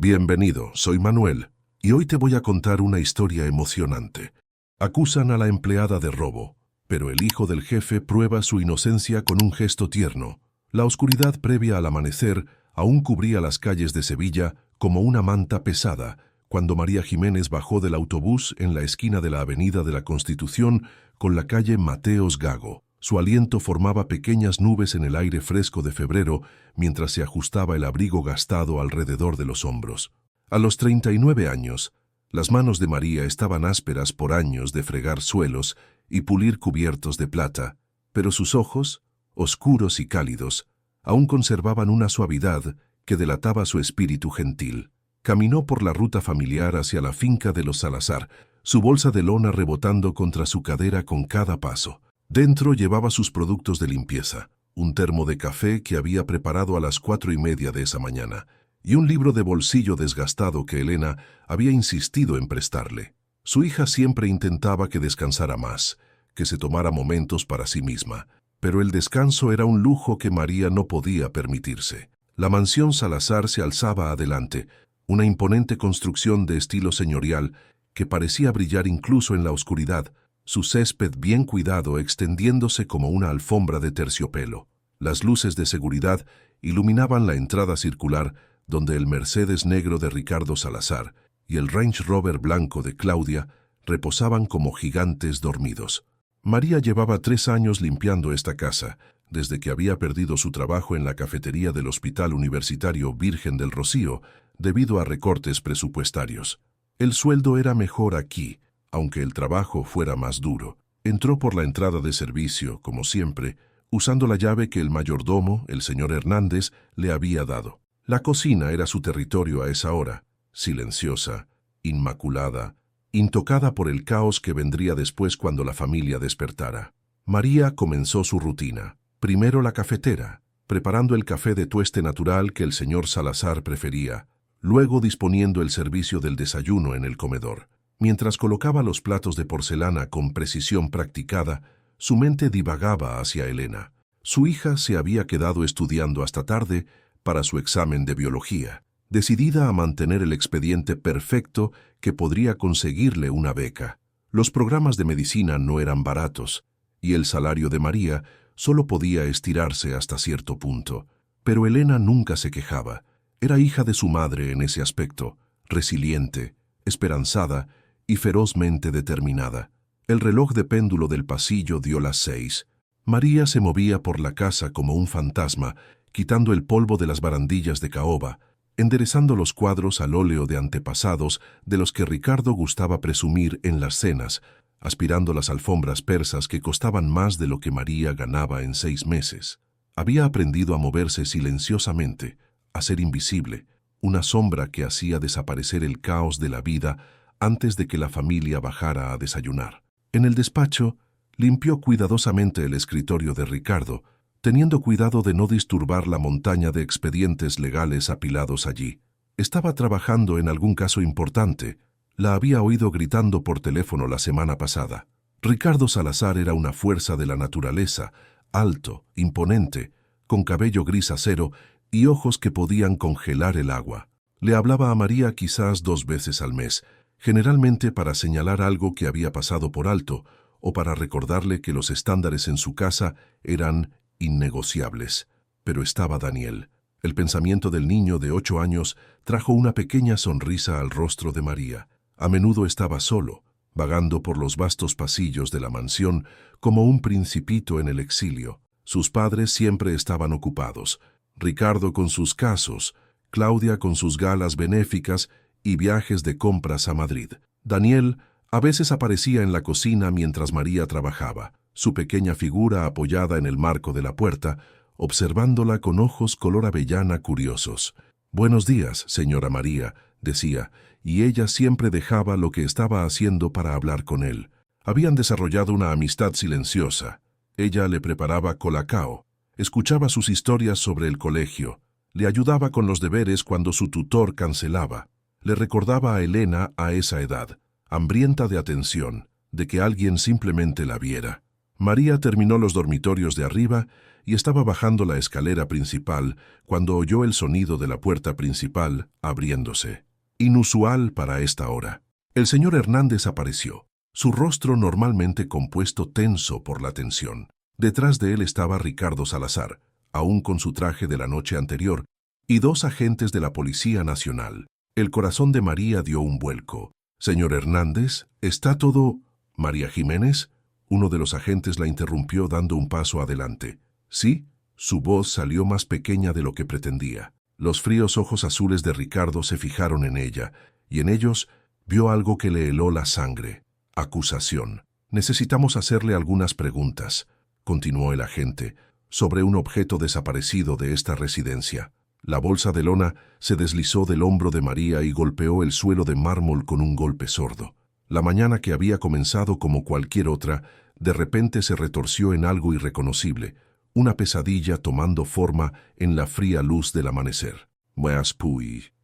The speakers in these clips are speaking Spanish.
Bienvenido, soy Manuel, y hoy te voy a contar una historia emocionante. Acusan a la empleada de robo, pero el hijo del jefe prueba su inocencia con un gesto tierno. La oscuridad previa al amanecer aún cubría las calles de Sevilla como una manta pesada, cuando María Jiménez bajó del autobús en la esquina de la Avenida de la Constitución con la calle Mateos Gago. Su aliento formaba pequeñas nubes en el aire fresco de febrero mientras se ajustaba el abrigo gastado alrededor de los hombros. A los 39 años, las manos de María estaban ásperas por años de fregar suelos y pulir cubiertos de plata, pero sus ojos, oscuros y cálidos, aún conservaban una suavidad que delataba su espíritu gentil. Caminó por la ruta familiar hacia la finca de los Salazar, su bolsa de lona rebotando contra su cadera con cada paso. Dentro llevaba sus productos de limpieza, un termo de café que había preparado a las 4:30 de esa mañana, y un libro de bolsillo desgastado que Elena había insistido en prestarle. Su hija siempre intentaba que descansara más, que se tomara momentos para sí misma, pero el descanso era un lujo que María no podía permitirse. La mansión Salazar se alzaba adelante, una imponente construcción de estilo señorial que parecía brillar incluso en la oscuridad, su césped bien cuidado extendiéndose como una alfombra de terciopelo. Las luces de seguridad iluminaban la entrada circular donde el Mercedes negro de Ricardo Salazar y el Range Rover blanco de Claudia reposaban como gigantes dormidos. María llevaba 3 años limpiando esta casa, desde que había perdido su trabajo en la cafetería del Hospital Universitario Virgen del Rocío debido a recortes presupuestarios. El sueldo era mejor aquí, aunque el trabajo fuera más duro. Entró por la entrada de servicio, como siempre, usando la llave que el mayordomo, el señor Hernández, le había dado. La cocina era su territorio a esa hora, silenciosa, inmaculada, intocada por el caos que vendría después cuando la familia despertara. María comenzó su rutina. Primero la cafetera, preparando el café de tueste natural que el señor Salazar prefería, luego disponiendo el servicio del desayuno en el comedor. Mientras colocaba los platos de porcelana con precisión practicada, su mente divagaba hacia Elena. Su hija se había quedado estudiando hasta tarde para su examen de biología, decidida a mantener el expediente perfecto que podría conseguirle una beca. Los programas de medicina no eran baratos, y el salario de María solo podía estirarse hasta cierto punto. Pero Elena nunca se quejaba. Era hija de su madre en ese aspecto, resiliente, esperanzada y ferozmente determinada. El reloj de péndulo del pasillo dio las 6. María se movía por la casa como un fantasma, quitando el polvo de las barandillas de caoba, enderezando los cuadros al óleo de antepasados de los que Ricardo gustaba presumir en las cenas, aspirando las alfombras persas que costaban más de lo que María ganaba en 6 meses. Había aprendido a moverse silenciosamente, a ser invisible, una sombra que hacía desaparecer el caos de la vida antes de que la familia bajara a desayunar. En el despacho, limpió cuidadosamente el escritorio de Ricardo, teniendo cuidado de no disturbar la montaña de expedientes legales apilados allí. Estaba trabajando en algún caso importante. La había oído gritando por teléfono la semana pasada. Ricardo Salazar era una fuerza de la naturaleza, alto, imponente, con cabello gris acero y ojos que podían congelar el agua. Le hablaba a María quizás 2 veces al mes, generalmente para señalar algo que había pasado por alto o para recordarle que los estándares en su casa eran innegociables. Pero estaba Daniel. El pensamiento del niño de 8 años trajo una pequeña sonrisa al rostro de María. A menudo estaba solo, vagando por los vastos pasillos de la mansión como un principito en el exilio. Sus padres siempre estaban ocupados. Ricardo con sus casos, Claudia con sus galas benéficas y viajes de compras a Madrid. Daniel a veces aparecía en la cocina mientras María trabajaba, su pequeña figura apoyada en el marco de la puerta, observándola con ojos color avellana curiosos. «Buenos días, señora María», decía, y ella siempre dejaba lo que estaba haciendo para hablar con él. Habían desarrollado una amistad silenciosa. Ella le preparaba colacao, escuchaba sus historias sobre el colegio, le ayudaba con los deberes cuando su tutor cancelaba. Le recordaba a Elena a esa edad, hambrienta de atención, de que alguien simplemente la viera. María terminó los dormitorios de arriba y estaba bajando la escalera principal cuando oyó el sonido de la puerta principal abriéndose. Inusual para esta hora. El señor Hernández apareció, su rostro normalmente compuesto tenso por la tensión. Detrás de él estaba Ricardo Salazar, aún con su traje de la noche anterior, y dos agentes de la Policía Nacional. El corazón de María dio un vuelco. «Señor Hernández, ¿está todo...?» «María Jiménez...» Uno de los agentes la interrumpió dando un paso adelante. «¿Sí?» Su voz salió más pequeña de lo que pretendía. Los fríos ojos azules de Ricardo se fijaron en ella, y en ellos vio algo que le heló la sangre. Acusación. «Necesitamos hacerle algunas preguntas», continuó el agente, «sobre un objeto desaparecido de esta residencia». La bolsa de lona se deslizó del hombro de María y golpeó el suelo de mármol con un golpe sordo. La mañana que había comenzado como cualquier otra, de repente se retorció en algo irreconocible, una pesadilla tomando forma en la fría luz del amanecer.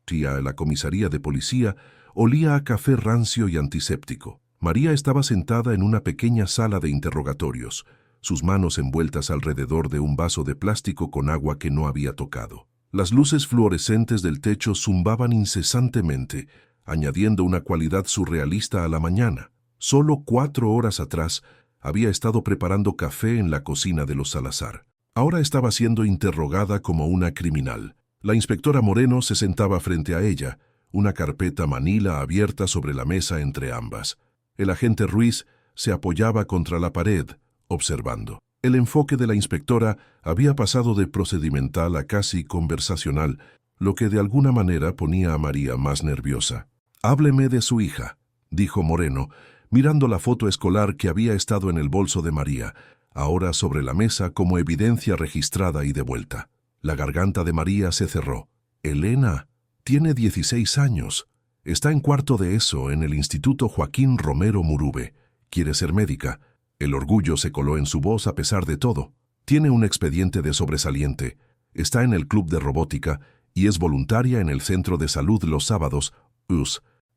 Tía, la comisaría de policía olía a café rancio y antiséptico. María estaba sentada en una pequeña sala de interrogatorios, sus manos envueltas alrededor de un vaso de plástico con agua que no había tocado. Las luces fluorescentes del techo zumbaban incesantemente, añadiendo una cualidad surrealista a la mañana. Solo 4 horas atrás había estado preparando café en la cocina de los Salazar. Ahora estaba siendo interrogada como una criminal. La inspectora Moreno se sentaba frente a ella, una carpeta manila abierta sobre la mesa entre ambas. El agente Ruiz se apoyaba contra la pared, observando. El enfoque de la inspectora había pasado de procedimental a casi conversacional, lo que de alguna manera ponía a María más nerviosa. «Hábleme de su hija», dijo Moreno, mirando la foto escolar que había estado en el bolso de María, ahora sobre la mesa como evidencia registrada y devuelta. La garganta de María se cerró. «Elena, tiene 16 años. Está en cuarto de ESO en el Instituto Joaquín Romero Murube. Quiere ser médica». El orgullo se coló en su voz a pesar de todo. «Tiene un expediente de sobresaliente. Está en el club de robótica y es voluntaria en el centro de salud los sábados.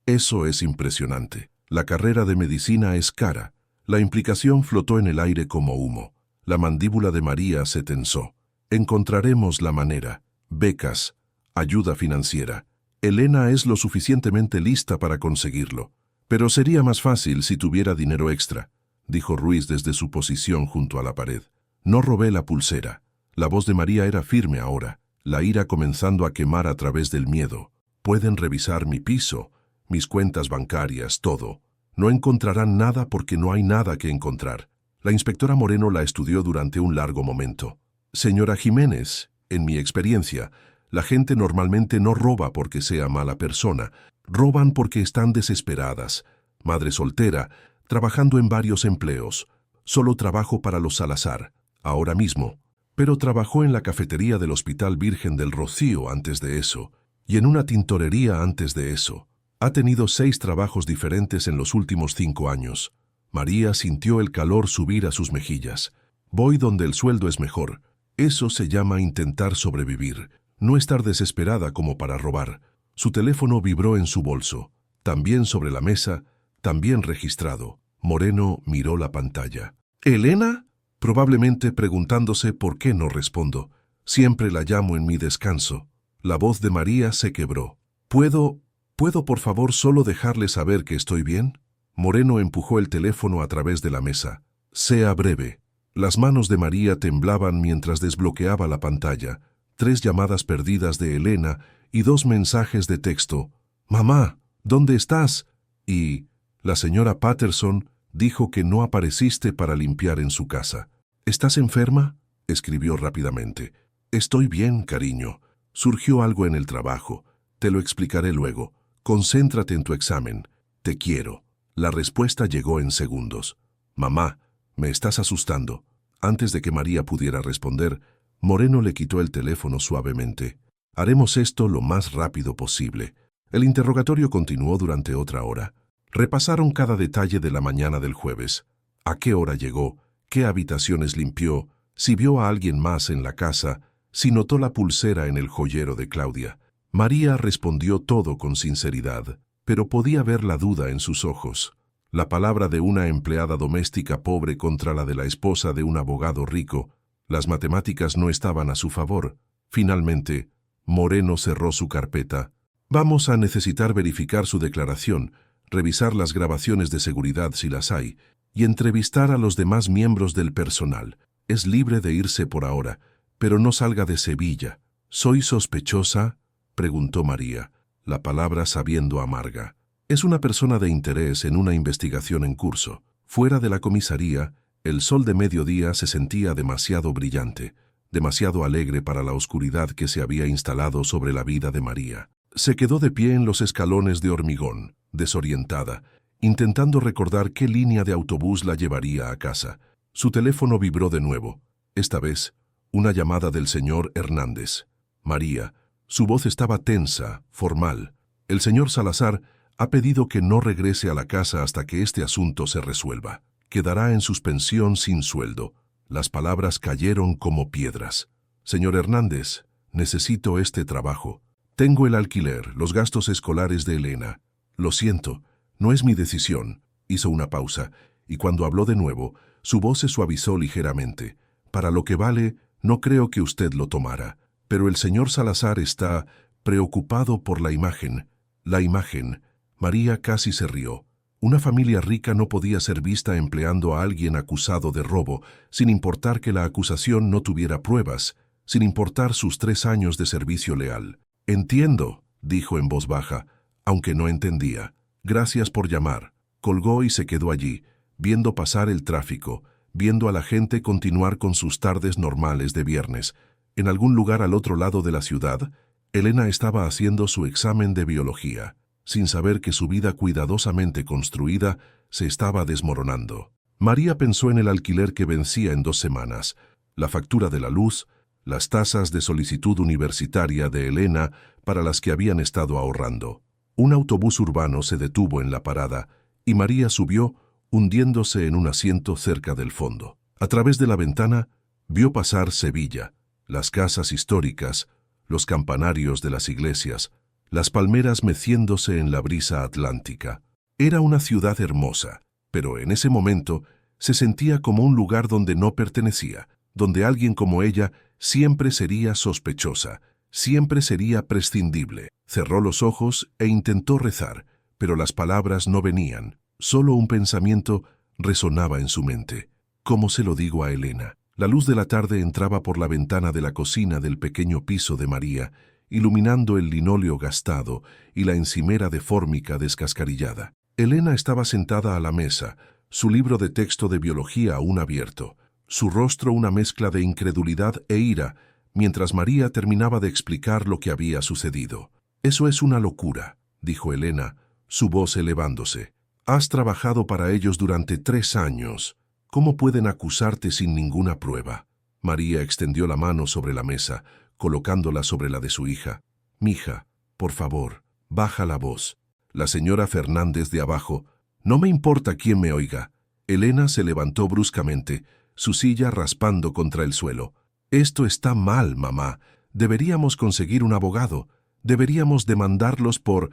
Eso es impresionante. La carrera de medicina es cara». La implicación flotó en el aire como humo. La mandíbula de María se tensó. «Encontraremos la manera. Becas, ayuda financiera. Elena es lo suficientemente lista para conseguirlo. Pero sería más fácil si tuviera dinero extra», dijo Ruiz desde su posición junto a la pared. «No robé la pulsera». La voz de María era firme ahora, la ira comenzando a quemar a través del miedo. «Pueden revisar mi piso, mis cuentas bancarias, todo. No encontrarán nada porque no hay nada que encontrar». La inspectora Moreno la estudió durante un largo momento. «Señora Jiménez, en mi experiencia, la gente normalmente no roba porque sea mala persona. Roban porque están desesperadas. Madre soltera, trabajando en varios empleos. Solo trabajo para los Salazar, ahora mismo. Pero trabajó en la cafetería del Hospital Virgen del Rocío antes de eso, y en una tintorería antes de eso. Ha tenido 6 trabajos diferentes en los últimos 5 años. María sintió el calor subir a sus mejillas. «Voy donde el sueldo es mejor. Eso se llama intentar sobrevivir, no estar desesperada como para robar». Su teléfono vibró en su bolso, también sobre la mesa, también registrado. Moreno miró la pantalla. «¿Elena?», probablemente preguntándose por qué no respondo. «Siempre la llamo en mi descanso». La voz de María se quebró. ¿Puedo por favor solo dejarle saber que estoy bien?» Moreno empujó el teléfono a través de la mesa. «Sea breve». Las manos de María temblaban mientras desbloqueaba la pantalla. 3 llamadas perdidas de Elena y 2 mensajes de texto. «Mamá, ¿dónde estás?» Y «La señora Patterson dijo que no apareciste para limpiar en su casa». «¿Estás enferma?», escribió rápidamente. «Estoy bien, cariño. Surgió algo en el trabajo. Te lo explicaré luego. Concéntrate en tu examen. Te quiero». La respuesta llegó en segundos. «Mamá, me estás asustando». Antes de que María pudiera responder, Moreno le quitó el teléfono suavemente. «Haremos esto lo más rápido posible». El interrogatorio continuó durante otra hora. Repasaron cada detalle de la mañana del jueves. ¿A qué hora llegó? ¿Qué habitaciones limpió? Si vio a alguien más en la casa, si notó la pulsera en el joyero de Claudia. María respondió todo con sinceridad, pero podía ver la duda en sus ojos. La palabra de una empleada doméstica pobre contra la de la esposa de un abogado rico, Las matemáticas no estaban a su favor. Finalmente, Moreno cerró su carpeta. Vamos a necesitar verificar su declaración, revisar las grabaciones de seguridad si las hay, y entrevistar a los demás miembros del personal. Es libre de irse por ahora, pero no salga de Sevilla. ¿Soy sospechosa?, preguntó María, la palabra sabiendo amarga. Es una persona de interés en una investigación en curso. Fuera de la comisaría, el sol de mediodía se sentía demasiado brillante, demasiado alegre para la oscuridad que se había instalado sobre la vida de María. Se quedó de pie en los escalones de hormigón, desorientada, intentando recordar qué línea de autobús la llevaría a casa. Su teléfono vibró de nuevo. Esta vez, una llamada del señor Hernández. María, su voz estaba tensa, formal. El señor Salazar ha pedido que no regrese a la casa hasta que este asunto se resuelva. Quedará en suspensión sin sueldo. Las palabras cayeron como piedras. Señor Hernández, necesito este trabajo. Tengo el alquiler, los gastos escolares de Elena. Lo siento, no es mi decisión. Hizo una pausa, y cuando habló de nuevo, su voz se suavizó ligeramente. Para lo que vale, no creo que usted lo tomara. Pero el señor Salazar está preocupado por la imagen. La imagen. María casi se rió. Una familia rica no podía ser vista empleando a alguien acusado de robo, sin importar que la acusación no tuviera pruebas, sin importar sus 3 años de servicio leal. Entiendo, dijo en voz baja, aunque no entendía. Gracias por llamar. Colgó y se quedó allí, viendo pasar el tráfico, viendo a la gente continuar con sus tardes normales de viernes. En algún lugar al otro lado de la ciudad, Elena estaba haciendo su examen de biología, sin saber que su vida cuidadosamente construida se estaba desmoronando. María pensó en el alquiler que vencía en 2 semanas, la factura de la luz, las tasas de solicitud universitaria de Elena para las que habían estado ahorrando. Un autobús urbano se detuvo en la parada y María subió, hundiéndose en un asiento cerca del fondo. A través de la ventana, vio pasar Sevilla, las casas históricas, los campanarios de las iglesias, las palmeras meciéndose en la brisa atlántica. Era una ciudad hermosa, pero en ese momento se sentía como un lugar donde no pertenecía, donde alguien como ella siempre sería sospechosa, siempre sería prescindible. Cerró los ojos e intentó rezar, pero las palabras no venían. Solo un pensamiento resonaba en su mente. ¿Cómo se lo digo a Elena? La luz de la tarde entraba por la ventana de la cocina del pequeño piso de María, iluminando el linóleo gastado y la encimera de fórmica descascarillada. Elena estaba sentada a la mesa, su libro de texto de biología aún abierto, su rostro una mezcla de incredulidad e ira, mientras María terminaba de explicar lo que había sucedido. «Eso es una locura», dijo Elena, su voz elevándose. «Has trabajado para ellos durante 3 años. ¿Cómo pueden acusarte sin ninguna prueba?» María extendió la mano sobre la mesa, colocándola sobre la de su hija. «Mija, por favor, baja la voz». La señora Fernández de abajo: «No me importa quién me oiga». Elena se levantó bruscamente, su silla raspando contra el suelo. «Esto está mal, mamá. Deberíamos conseguir un abogado. Deberíamos demandarlos por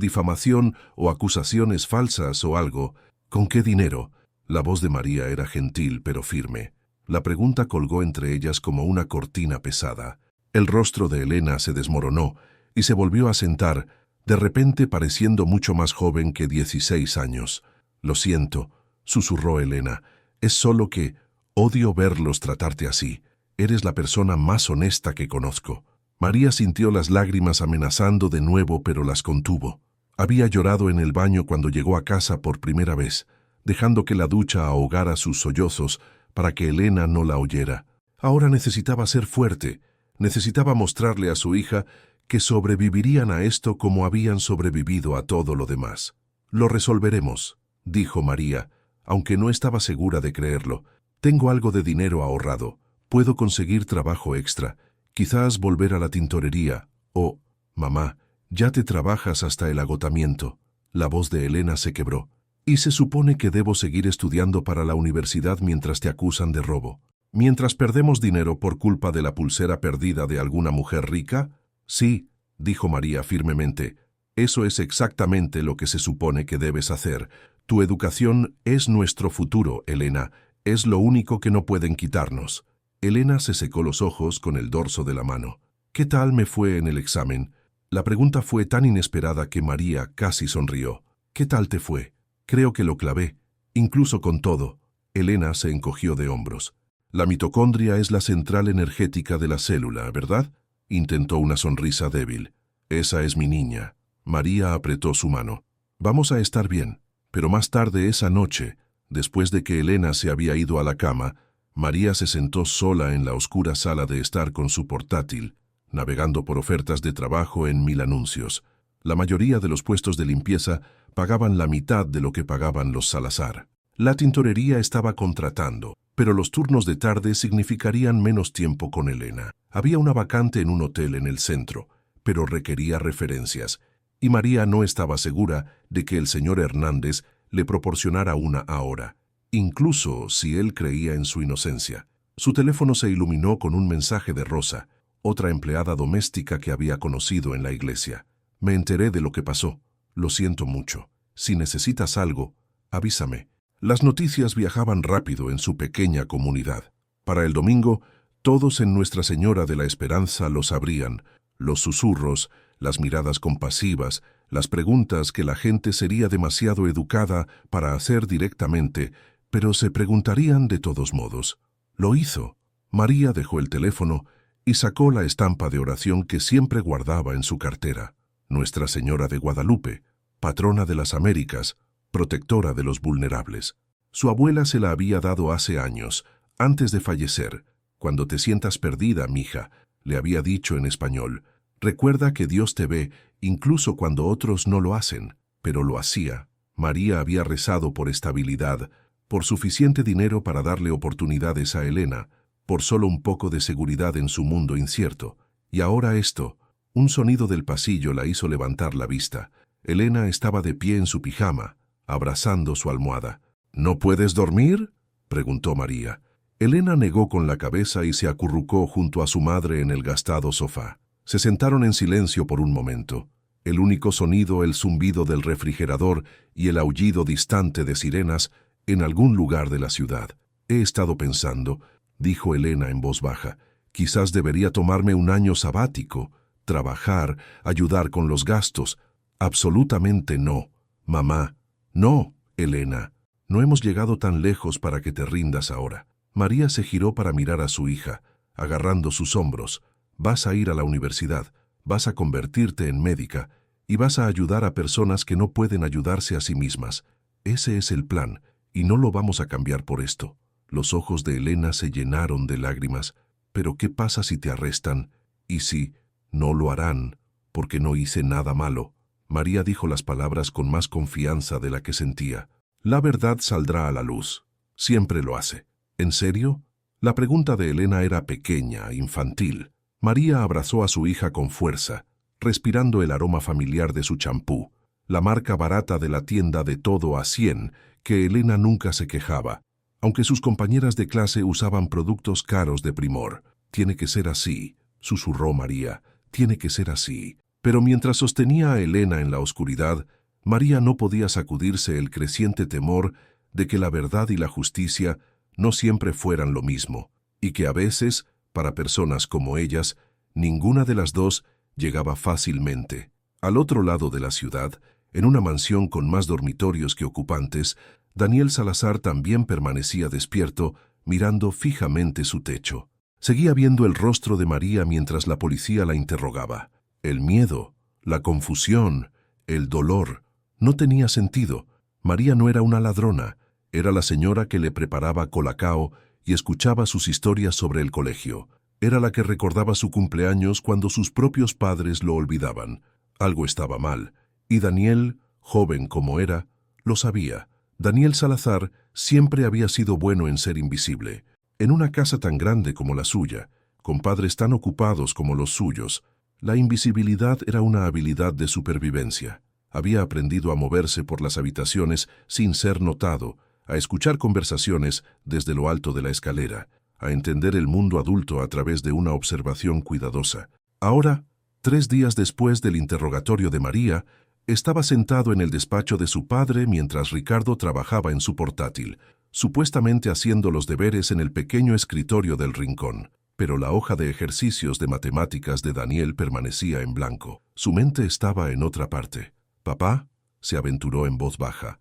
difamación o acusaciones falsas o algo. ¿Con qué dinero?» La voz de María era gentil pero firme. La pregunta colgó entre ellas como una cortina pesada. El rostro de Elena se desmoronó y se volvió a sentar, de repente pareciendo mucho más joven que 16 años. «Lo siento», susurró Elena. «Es solo que odio verlos tratarte así. Eres la persona más honesta que conozco». María sintió las lágrimas amenazando de nuevo, pero las contuvo. Había llorado en el baño cuando llegó a casa por primera vez, dejando que la ducha ahogara sus sollozos para que Elena no la oyera. Ahora necesitaba ser fuerte, necesitaba mostrarle a su hija que sobrevivirían a esto como habían sobrevivido a todo lo demás. «Lo resolveremos», dijo María, aunque no estaba segura de creerlo. «Tengo algo de dinero ahorrado. Puedo conseguir trabajo extra. Quizás volver a la tintorería. Oh, mamá, ya te trabajas hasta el agotamiento». La voz de Elena se quebró. «¿Y se supone que debo seguir estudiando para la universidad mientras te acusan de robo? ¿Mientras perdemos dinero por culpa de la pulsera perdida de alguna mujer rica?» «Sí», dijo María firmemente. «Eso es exactamente lo que se supone que debes hacer. Tu educación es nuestro futuro, Elena. Es lo único que no pueden quitarnos». Elena se secó los ojos con el dorso de la mano. ¿Qué tal me fue en el examen? La pregunta fue tan inesperada que María casi sonrió. ¿Qué tal te fue? Creo que lo clavé. Incluso con todo. Elena se encogió de hombros. La mitocondria es la central energética de la célula, ¿verdad? Intentó una sonrisa débil. Esa es mi niña. María apretó su mano. Vamos a estar bien. Pero más tarde esa noche, después de que Elena se había ido a la cama, María se sentó sola en la oscura sala de estar con su portátil, navegando por ofertas de trabajo en 1000 anuncios. La mayoría de los puestos de limpieza pagaban la mitad de lo que pagaban los Salazar. La tintorería estaba contratando, pero los turnos de tarde significarían menos tiempo con Elena. Había una vacante en un hotel en el centro, pero requería referencias, y María no estaba segura de que el señor Hernández le proporcionara una ahora, incluso si él creía en su inocencia. Su teléfono se iluminó con un mensaje de Rosa, otra empleada doméstica que había conocido en la iglesia. Me enteré de lo que pasó. Lo siento mucho. Si necesitas algo, avísame. Las noticias viajaban rápido en su pequeña comunidad. Para el domingo, todos en Nuestra Señora de la Esperanza lo sabrían. Los susurros, las miradas compasivas, las preguntas que la gente sería demasiado educada para hacer directamente, pero se preguntarían de todos modos. Lo hizo. María dejó el teléfono y sacó la estampa de oración que siempre guardaba en su cartera. Nuestra Señora de Guadalupe, patrona de las Américas, protectora de los vulnerables. Su abuela se la había dado hace años, antes de fallecer. Cuando te sientas perdida, mija, le había dicho en español. Recuerda que Dios te ve, incluso cuando otros no lo hacen, pero lo hacía. María había rezado por estabilidad, por suficiente dinero para darle oportunidades a Elena, por solo un poco de seguridad en su mundo incierto. Y ahora esto. Un sonido del pasillo la hizo levantar la vista. Elena estaba de pie en su pijama, abrazando su almohada. ¿No puedes dormir?, preguntó María. Elena negó con la cabeza y se acurrucó junto a su madre en el gastado sofá. Se sentaron en silencio por un momento. El único sonido, el zumbido del refrigerador y el aullido distante de sirenas en algún lugar de la ciudad. He estado pensando, dijo Elena en voz baja, quizás debería tomarme un año sabático, trabajar, ayudar con los gastos. Absolutamente no, mamá. No, Elena. No hemos llegado tan lejos para que te rindas ahora. María se giró para mirar a su hija, agarrando sus hombros. Vas a ir a la universidad, vas a convertirte en médica y vas a ayudar a personas que no pueden ayudarse a sí mismas. Ese es el plan, y no lo vamos a cambiar por esto. Los ojos de Elena se llenaron de lágrimas. ¿Pero qué pasa si te arrestan? ¿Y si no lo harán, porque no hice nada malo? María dijo las palabras con más confianza de la que sentía. La verdad saldrá a la luz. Siempre lo hace. ¿En serio? La pregunta de Elena era pequeña, infantil. María abrazó a su hija con fuerza, respirando el aroma familiar de su champú, la marca barata de la tienda de todo a 100, que Elena nunca se quejaba, aunque sus compañeras de clase usaban productos caros de Primor. Tiene que ser así, susurró María, tiene que ser así. Pero mientras sostenía a Elena en la oscuridad, María no podía sacudirse el creciente temor de que la verdad y la justicia no siempre fueran lo mismo, y que a veces, para personas como ellas, ninguna de las dos llegaba fácilmente. Al otro lado de la ciudad, en una mansión con más dormitorios que ocupantes, Daniel Salazar también permanecía despierto, mirando fijamente su techo. Seguía viendo el rostro de María mientras la policía la interrogaba. El miedo, la confusión, el dolor, no tenía sentido. María no era una ladrona, era la señora que le preparaba colacao y escuchaba sus historias sobre el colegio. Era la que recordaba su cumpleaños cuando sus propios padres lo olvidaban. Algo estaba mal, y Daniel, joven como era, lo sabía. Daniel Salazar siempre había sido bueno en ser invisible. En una casa tan grande como la suya, con padres tan ocupados como los suyos, la invisibilidad era una habilidad de supervivencia. Había aprendido a moverse por las habitaciones sin ser notado, a escuchar conversaciones desde lo alto de la escalera, a entender el mundo adulto a través de una observación cuidadosa. Ahora, 3 días después del interrogatorio de María, estaba sentado en el despacho de su padre mientras Ricardo trabajaba en su portátil. supuestamente haciendo los deberes en el pequeño escritorio del rincón. Pero la hoja de ejercicios de matemáticas de Daniel permanecía en blanco. Su mente estaba en otra parte. «¿Papá?», se aventuró en voz baja.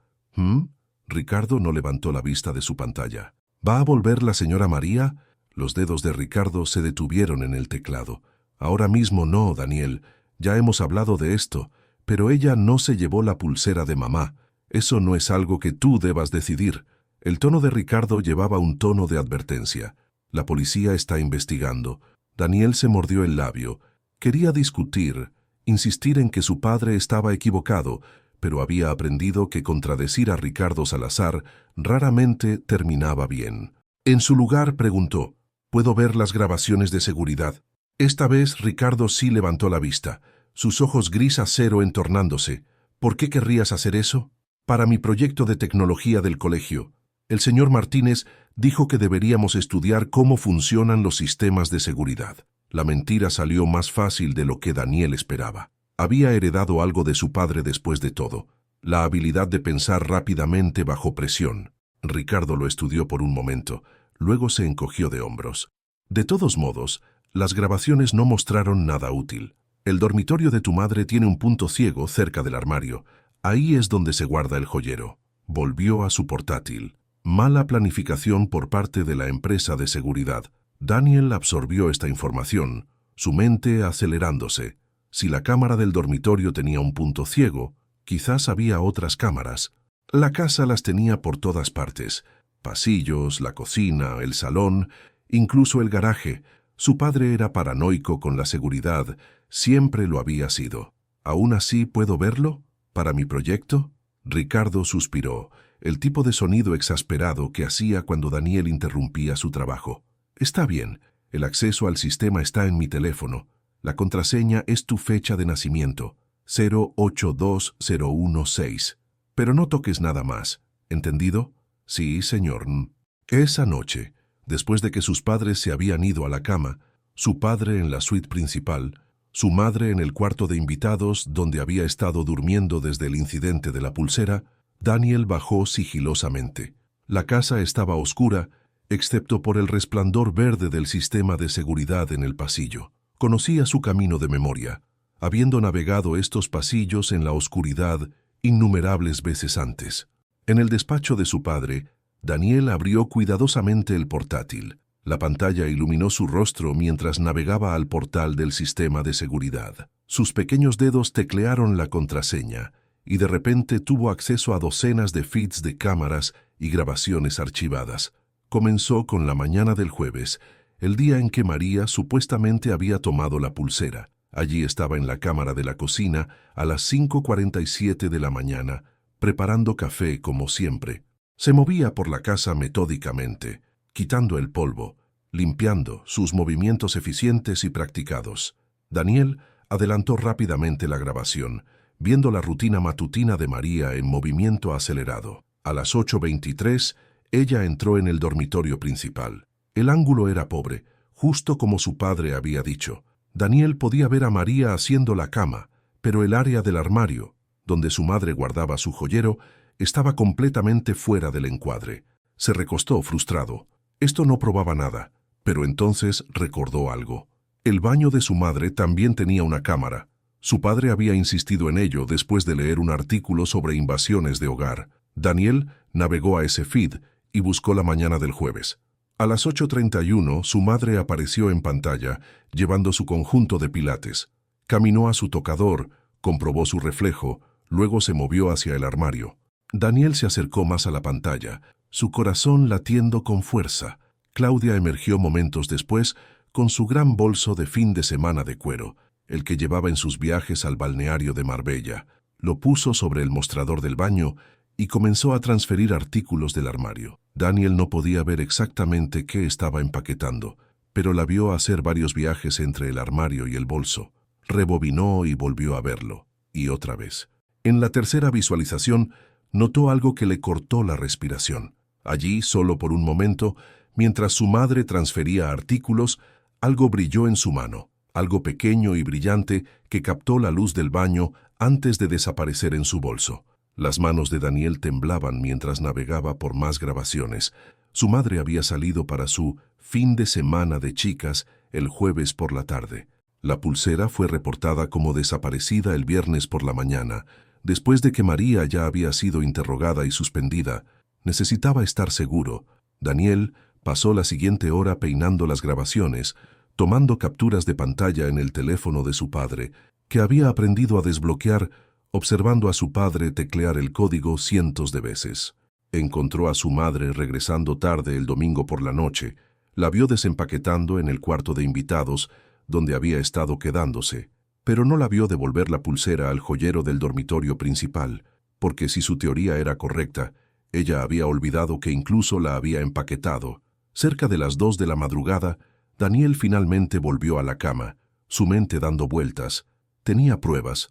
Ricardo no levantó la vista de su pantalla. «¿Va a volver la señora María?». Los dedos de Ricardo se detuvieron en el teclado. «Ahora mismo no, Daniel. Ya hemos hablado de esto. Pero ella no se llevó la pulsera de mamá. Eso no es algo que tú debas decidir». El tono de Ricardo llevaba un tono de advertencia. «La policía está investigando». Daniel se mordió el labio. Quería discutir, insistir en que su padre estaba equivocado, pero había aprendido que contradecir a Ricardo Salazar raramente terminaba bien. En su lugar preguntó: «¿Puedo ver las grabaciones de seguridad?». Esta vez Ricardo sí levantó la vista, sus ojos gris acero entornándose. «¿Por qué querrías hacer eso?». «Para mi proyecto de tecnología del colegio. El señor Martínez dijo que deberíamos estudiar cómo funcionan los sistemas de seguridad». La mentira salió más fácil de lo que Daniel esperaba. Había heredado algo de su padre después de todo, la habilidad de pensar rápidamente bajo presión. Ricardo lo estudió por un momento, luego se encogió de hombros. «De todos modos, las grabaciones no mostraron nada útil. El dormitorio de tu madre tiene un punto ciego cerca del armario. Ahí es donde se guarda el joyero». Volvió a su portátil. Mala planificación por parte de la empresa de seguridad. Daniel absorbió esta información, su mente acelerándose. Si la cámara del dormitorio tenía un punto ciego, quizás había otras cámaras. La casa las tenía por todas partes. Pasillos, la cocina, el salón, incluso el garaje. Su padre era paranoico con la seguridad, siempre lo había sido. «¿Aún así puedo verlo? ¿Para mi proyecto?». Ricardo suspiró, el tipo de sonido exasperado que hacía cuando Daniel interrumpía su trabajo. «Está bien, el acceso al sistema está en mi teléfono. La contraseña es tu fecha de nacimiento, 082016. Pero no toques nada más, ¿entendido?». «Sí, señor». Esa noche, después de que sus padres se habían ido a la cama, su padre en la suite principal, su madre en el cuarto de invitados donde había estado durmiendo desde el incidente de la pulsera, Daniel bajó sigilosamente. La casa estaba oscura, excepto por el resplandor verde del sistema de seguridad en el pasillo. Conocía su camino de memoria, habiendo navegado estos pasillos en la oscuridad innumerables veces antes. En el despacho de su padre, Daniel abrió cuidadosamente el portátil. La pantalla iluminó su rostro mientras navegaba al portal del sistema de seguridad. Sus pequeños dedos teclearon la contraseña y de repente tuvo acceso a docenas de feeds de cámaras y grabaciones archivadas. Comenzó con la mañana del jueves, el día en que María supuestamente había tomado la pulsera. Allí estaba en la cámara de la cocina a las 5:47 de la mañana, preparando café como siempre. Se movía por la casa metódicamente, quitando el polvo, limpiando, sus movimientos eficientes y practicados. Daniel adelantó rápidamente la grabación, viendo la rutina matutina de María en movimiento acelerado. A las 8:23, ella entró en el dormitorio principal. El ángulo era pobre, justo como su padre había dicho. Daniel podía ver a María haciendo la cama, pero el área del armario, donde su madre guardaba su joyero, estaba completamente fuera del encuadre. Se recostó frustrado. Esto no probaba nada, pero entonces recordó algo. El baño de su madre también tenía una cámara. Su padre había insistido en ello después de leer un artículo sobre invasiones de hogar. Daniel navegó a ese feed y buscó la mañana del jueves. A las 8:31, su madre apareció en pantalla, llevando su conjunto de pilates. Caminó a su tocador, comprobó su reflejo, luego se movió hacia el armario. Daniel se acercó más a la pantalla, su corazón latiendo con fuerza. Claudia emergió momentos después con su gran bolso de fin de semana de cuero, el que llevaba en sus viajes al balneario de Marbella. Lo puso sobre el mostrador del baño y comenzó a transferir artículos del armario. Daniel no podía ver exactamente qué estaba empaquetando, pero la vio hacer varios viajes entre el armario y el bolso. Rebobinó y volvió a verlo, y otra vez. En la tercera visualización, notó algo que le cortó la respiración. Allí, solo por un momento, mientras su madre transfería artículos, algo brilló en su mano, algo pequeño y brillante que captó la luz del baño antes de desaparecer en su bolso. Las manos de Daniel temblaban mientras navegaba por más grabaciones. Su madre había salido para su fin de semana de chicas el jueves por la tarde. La pulsera fue reportada como desaparecida el viernes por la mañana, después de que María ya había sido interrogada y suspendida. Necesitaba estar seguro. Daniel pasó la siguiente hora peinando las grabaciones, tomando capturas de pantalla en el teléfono de su padre, que había aprendido a desbloquear observando a su padre teclear el código cientos de veces. Encontró a su madre regresando tarde el domingo por la noche. La vio desempaquetando en el cuarto de invitados, donde había estado quedándose, pero no la vio devolver la pulsera al joyero del dormitorio principal, porque si su teoría era correcta, ella había olvidado que incluso la había empaquetado. Cerca de las 2 de la madrugada, Daniel finalmente volvió a la cama, su mente dando vueltas. Tenía pruebas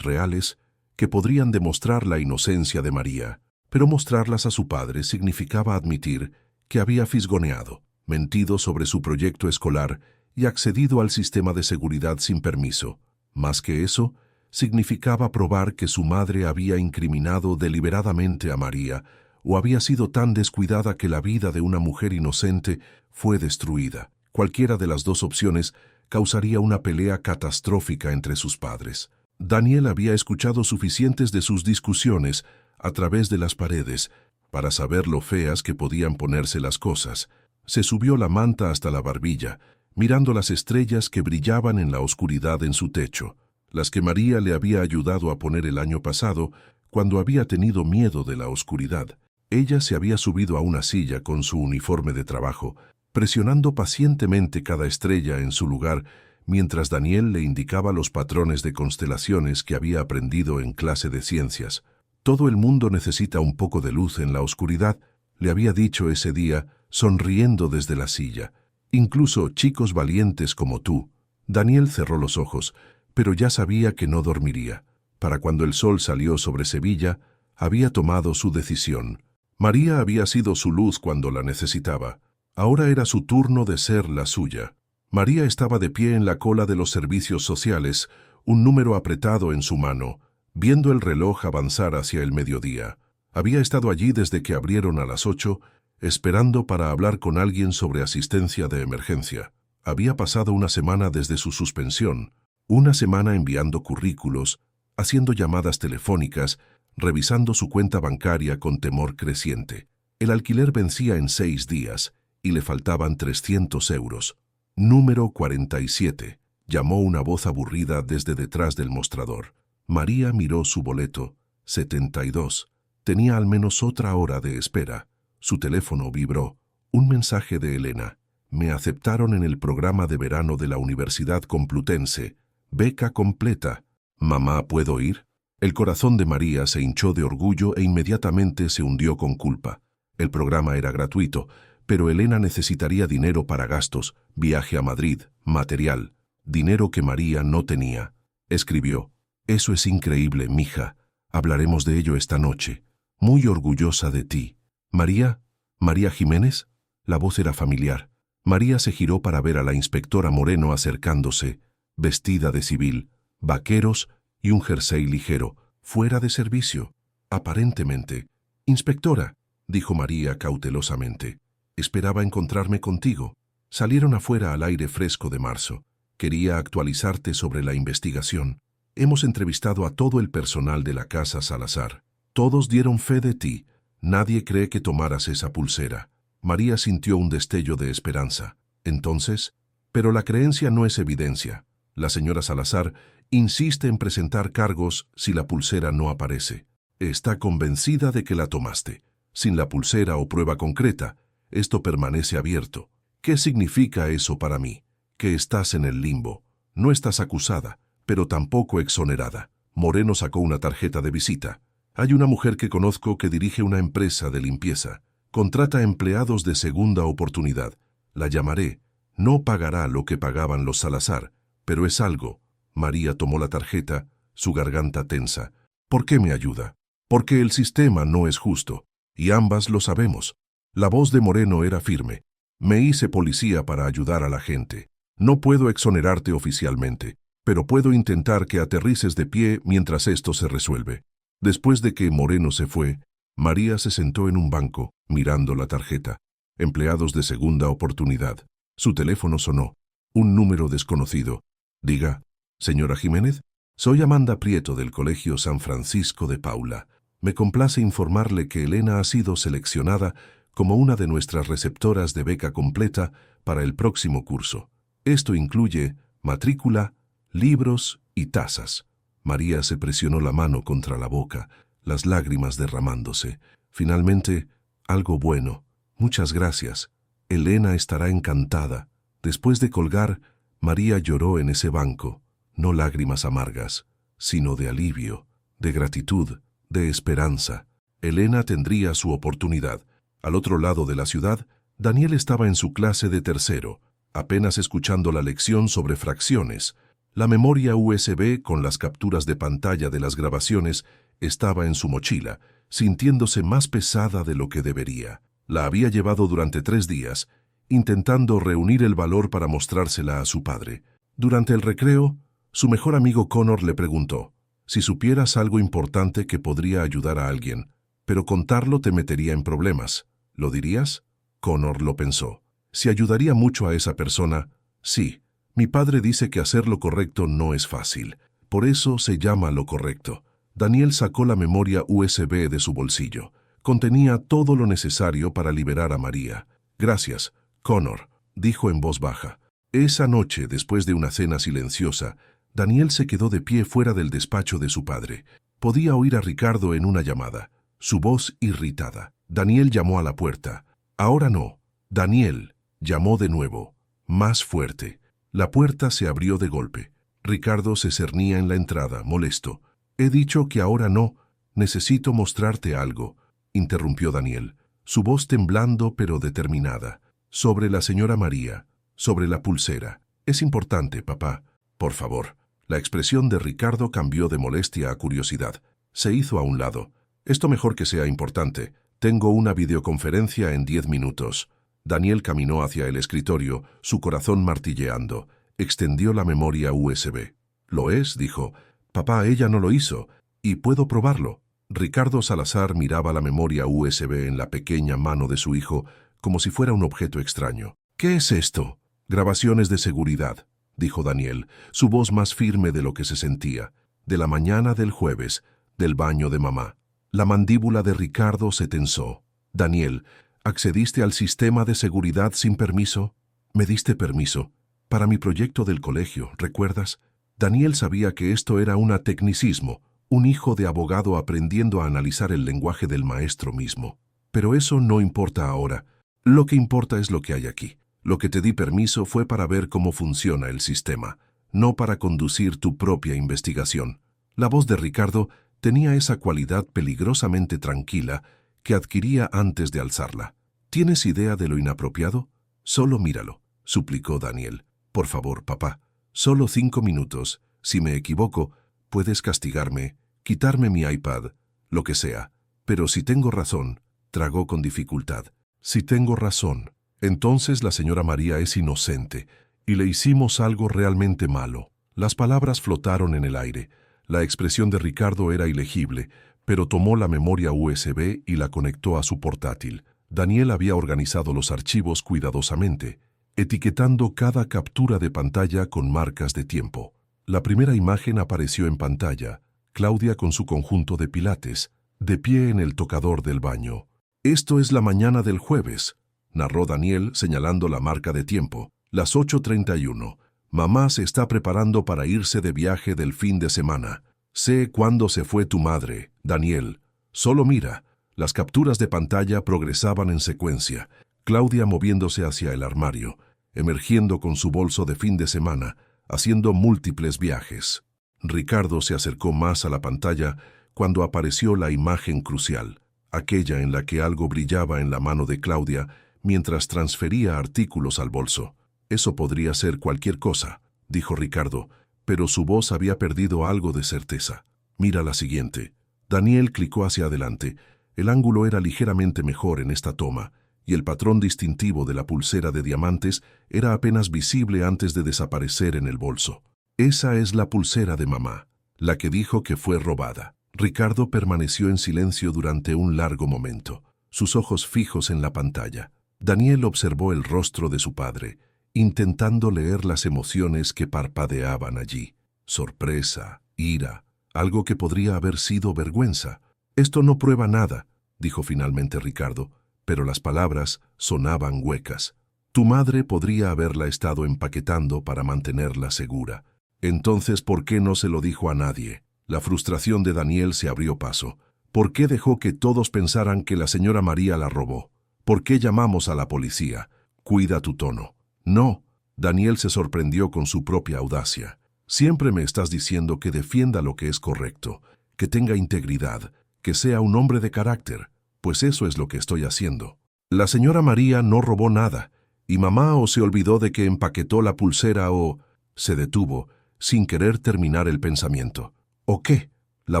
reales, que podrían demostrar la inocencia de María, pero mostrarlas a su padre significaba admitir que había fisgoneado, mentido sobre su proyecto escolar y accedido al sistema de seguridad sin permiso. Más que eso, significaba probar que su madre había incriminado deliberadamente a María o había sido tan descuidada que la vida de una mujer inocente fue destruida. Cualquiera de las dos opciones causaría una pelea catastrófica entre sus padres. Daniel había escuchado suficientes de sus discusiones a través de las paredes para saber lo feas que podían ponerse las cosas. Se subió la manta hasta la barbilla, mirando las estrellas que brillaban en la oscuridad en su techo, las que María le había ayudado a poner el año pasado cuando había tenido miedo de la oscuridad. Ella se había subido a una silla con su uniforme de trabajo, presionando pacientemente cada estrella en su lugar mientras Daniel le indicaba los patrones de constelaciones que había aprendido en clase de ciencias. Todo el mundo necesita un poco de luz en la oscuridad, le había dicho ese día, sonriendo desde la silla. Incluso chicos valientes como tú. Daniel cerró los ojos, pero ya sabía que no dormiría. Para cuando el sol salió sobre Sevilla, había tomado su decisión. María había sido su luz cuando la necesitaba. Ahora era su turno de ser la suya. María estaba de pie en la cola de los servicios sociales, un número apretado en su mano, viendo el reloj avanzar hacia el mediodía. Había estado allí desde que abrieron a las 8, esperando para hablar con alguien sobre asistencia de emergencia. Había pasado una semana desde su suspensión, una semana enviando currículos, haciendo llamadas telefónicas, revisando su cuenta bancaria con temor creciente. El alquiler vencía en 6 días y le faltaban 300 euros. Número 47. Llamó una voz aburrida desde detrás del mostrador. María miró su boleto. 72. Tenía al menos otra hora de espera. Su teléfono vibró. Un mensaje de Elena. Me aceptaron en el programa de verano de la Universidad Complutense. Beca completa. Mamá, ¿puedo ir? El corazón de María se hinchó de orgullo e inmediatamente se hundió con culpa. El programa era gratuito, pero Elena necesitaría dinero para gastos, viaje a Madrid, material, dinero que María no tenía. Escribió: «Eso es increíble, mija. Hablaremos de ello esta noche. Muy orgullosa de ti. María, María Jiménez». La voz era familiar. María se giró para ver a la inspectora Moreno acercándose, vestida de civil, vaqueros y un jersey ligero, fuera de servicio. Aparentemente. «Inspectora», dijo María cautelosamente. «Esperaba encontrarme contigo». Salieron afuera al aire fresco de marzo. «Quería actualizarte sobre la investigación. Hemos entrevistado a todo el personal de la Casa Salazar. Todos dieron fe de ti. Nadie cree que tomaras esa pulsera». María sintió un destello de esperanza. «Entonces, pero la creencia no es evidencia. La señora Salazar insiste en presentar cargos si la pulsera no aparece. Está convencida de que la tomaste. Sin la pulsera o prueba concreta, esto permanece abierto. ¿Qué significa eso para mí? Que estás en el limbo. No estás acusada, pero tampoco exonerada». Moreno sacó una tarjeta de visita. «Hay una mujer que conozco que dirige una empresa de limpieza. Contrata empleados de segunda oportunidad. La llamaré. No pagará lo que pagaban los Salazar, pero es algo». María tomó la tarjeta, su garganta tensa. «¿Por qué me ayuda? Porque el sistema no es justo, y ambas lo sabemos». La voz de Moreno era firme. «Me hice policía para ayudar a la gente. No puedo exonerarte oficialmente, pero puedo intentar que aterrices de pie mientras esto se resuelve». Después de que Moreno se fue, María se sentó en un banco, mirando la tarjeta. Empleados de segunda oportunidad. Su teléfono sonó. Un número desconocido. Diga, señora Jiménez, soy Amanda Prieto del Colegio San Francisco de Paula. Me complace informarle que Elena ha sido seleccionada como una de nuestras receptoras de beca completa para el próximo curso. Esto incluye matrícula, libros y tazas. María se presionó la mano contra la boca, las lágrimas derramándose. Finalmente, algo bueno. Muchas gracias. Elena estará encantada. Después de colgar, María lloró en ese banco, no lágrimas amargas, sino de alivio, de gratitud, de esperanza. Elena tendría su oportunidad. Al otro lado de la ciudad, Daniel estaba en su clase de tercero, apenas escuchando la lección sobre fracciones. La memoria USB con las capturas de pantalla de las grabaciones estaba en su mochila, sintiéndose más pesada de lo que debería. La había llevado durante 3 días, intentando reunir el valor para mostrársela a su padre. Durante el recreo, su mejor amigo Connor le preguntó, si supieras algo importante que podría ayudar a alguien, pero contarlo te metería en problemas, ¿lo dirías? Connor lo pensó. Si ayudaría mucho a esa persona, sí. Mi padre dice que hacer lo correcto no es fácil. Por eso se llama lo correcto. Daniel sacó la memoria USB de su bolsillo. Contenía todo lo necesario para liberar a María. Gracias, Connor, dijo en voz baja. Esa noche, después de una cena silenciosa, Daniel se quedó de pie fuera del despacho de su padre. Podía oír a Ricardo en una llamada, su voz irritada. Daniel llamó a la puerta. Ahora no. Daniel llamó de nuevo, más fuerte. La puerta se abrió de golpe. Ricardo se cernía en la entrada, molesto. He dicho que ahora no. Necesito mostrarte algo, interrumpió Daniel, su voz temblando pero determinada. Sobre la señora María, sobre la pulsera. Es importante, papá. Por favor. La expresión de Ricardo cambió de molestia a curiosidad. Se hizo a un lado. Esto mejor que sea importante. Tengo una videoconferencia en 10 minutos. Daniel caminó hacia el escritorio, su corazón martilleando. Extendió la memoria USB. «¿Lo es?», dijo. «Papá, ella no lo hizo. Y puedo probarlo». Ricardo Salazar miraba la memoria USB en la pequeña mano de su hijo como si fuera un objeto extraño. «¿Qué es esto?» «Grabaciones de seguridad», dijo Daniel, su voz más firme de lo que se sentía. «De la mañana del jueves, del baño de mamá». La mandíbula de Ricardo se tensó. «Daniel, ¿accediste al sistema de seguridad sin permiso?» «Me diste permiso. Para mi proyecto del colegio, ¿recuerdas?» Daniel sabía que esto era un tecnicismo, un hijo de abogado aprendiendo a analizar el lenguaje del maestro mismo. Pero eso no importa ahora. Lo que importa es lo que hay aquí. Lo que te di permiso fue para ver cómo funciona el sistema, no para conducir tu propia investigación. La voz de Ricardo tenía esa cualidad peligrosamente tranquila que adquiría antes de alzarla. ¿Tienes idea de lo inapropiado? Solo míralo, suplicó Daniel. Por favor, papá, solo 5 minutos. Si me equivoco, puedes castigarme, quitarme mi iPad, lo que sea. Pero si tengo razón, tragó con dificultad. Si tengo razón, entonces la señora María es inocente y le hicimos algo realmente malo. Las palabras flotaron en el aire. La expresión de Ricardo era ilegible, pero tomó la memoria USB y la conectó a su portátil. Daniel había organizado los archivos cuidadosamente, etiquetando cada captura de pantalla con marcas de tiempo. La primera imagen apareció en pantalla, Claudia con su conjunto de pilates, de pie en el tocador del baño. «Esto es la mañana del jueves», narró Daniel señalando la marca de tiempo. «Las 8:31. Mamá se está preparando para irse de viaje del fin de semana. Sé cuándo se fue tu madre, Daniel. Solo mira». Las capturas de pantalla progresaban en secuencia. Claudia moviéndose hacia el armario, emergiendo con su bolso de fin de semana, haciendo múltiples viajes. Ricardo se acercó más a la pantalla cuando apareció la imagen crucial, aquella en la que algo brillaba en la mano de Claudia mientras transfería artículos al bolso. «Eso podría ser cualquier cosa», dijo Ricardo, pero su voz había perdido algo de certeza. «Mira la siguiente». Daniel clicó hacia adelante. El ángulo era ligeramente mejor en esta toma, y el patrón distintivo de la pulsera de diamantes era apenas visible antes de desaparecer en el bolso. «Esa es la pulsera de mamá, la que dijo que fue robada». Ricardo permaneció en silencio durante un largo momento, sus ojos fijos en la pantalla. Daniel observó el rostro de su padre, intentando leer las emociones que parpadeaban allí. Sorpresa, ira, algo que podría haber sido vergüenza. Esto no prueba nada, dijo finalmente Ricardo, pero las palabras sonaban huecas. Tu madre podría haberla estado empaquetando para mantenerla segura. Entonces, ¿por qué no se lo dijo a nadie? La frustración de Daniel se abrió paso. ¿Por qué dejó que todos pensaran que la señora María la robó? ¿Por qué llamamos a la policía? Cuida tu tono. No. Daniel se sorprendió con su propia audacia. Siempre me estás diciendo que defienda lo que es correcto, que tenga integridad, que sea un hombre de carácter, pues eso es lo que estoy haciendo. La señora María no robó nada, y mamá o se olvidó de que empaquetó la pulsera o... Se detuvo, sin querer terminar el pensamiento. ¿O qué? La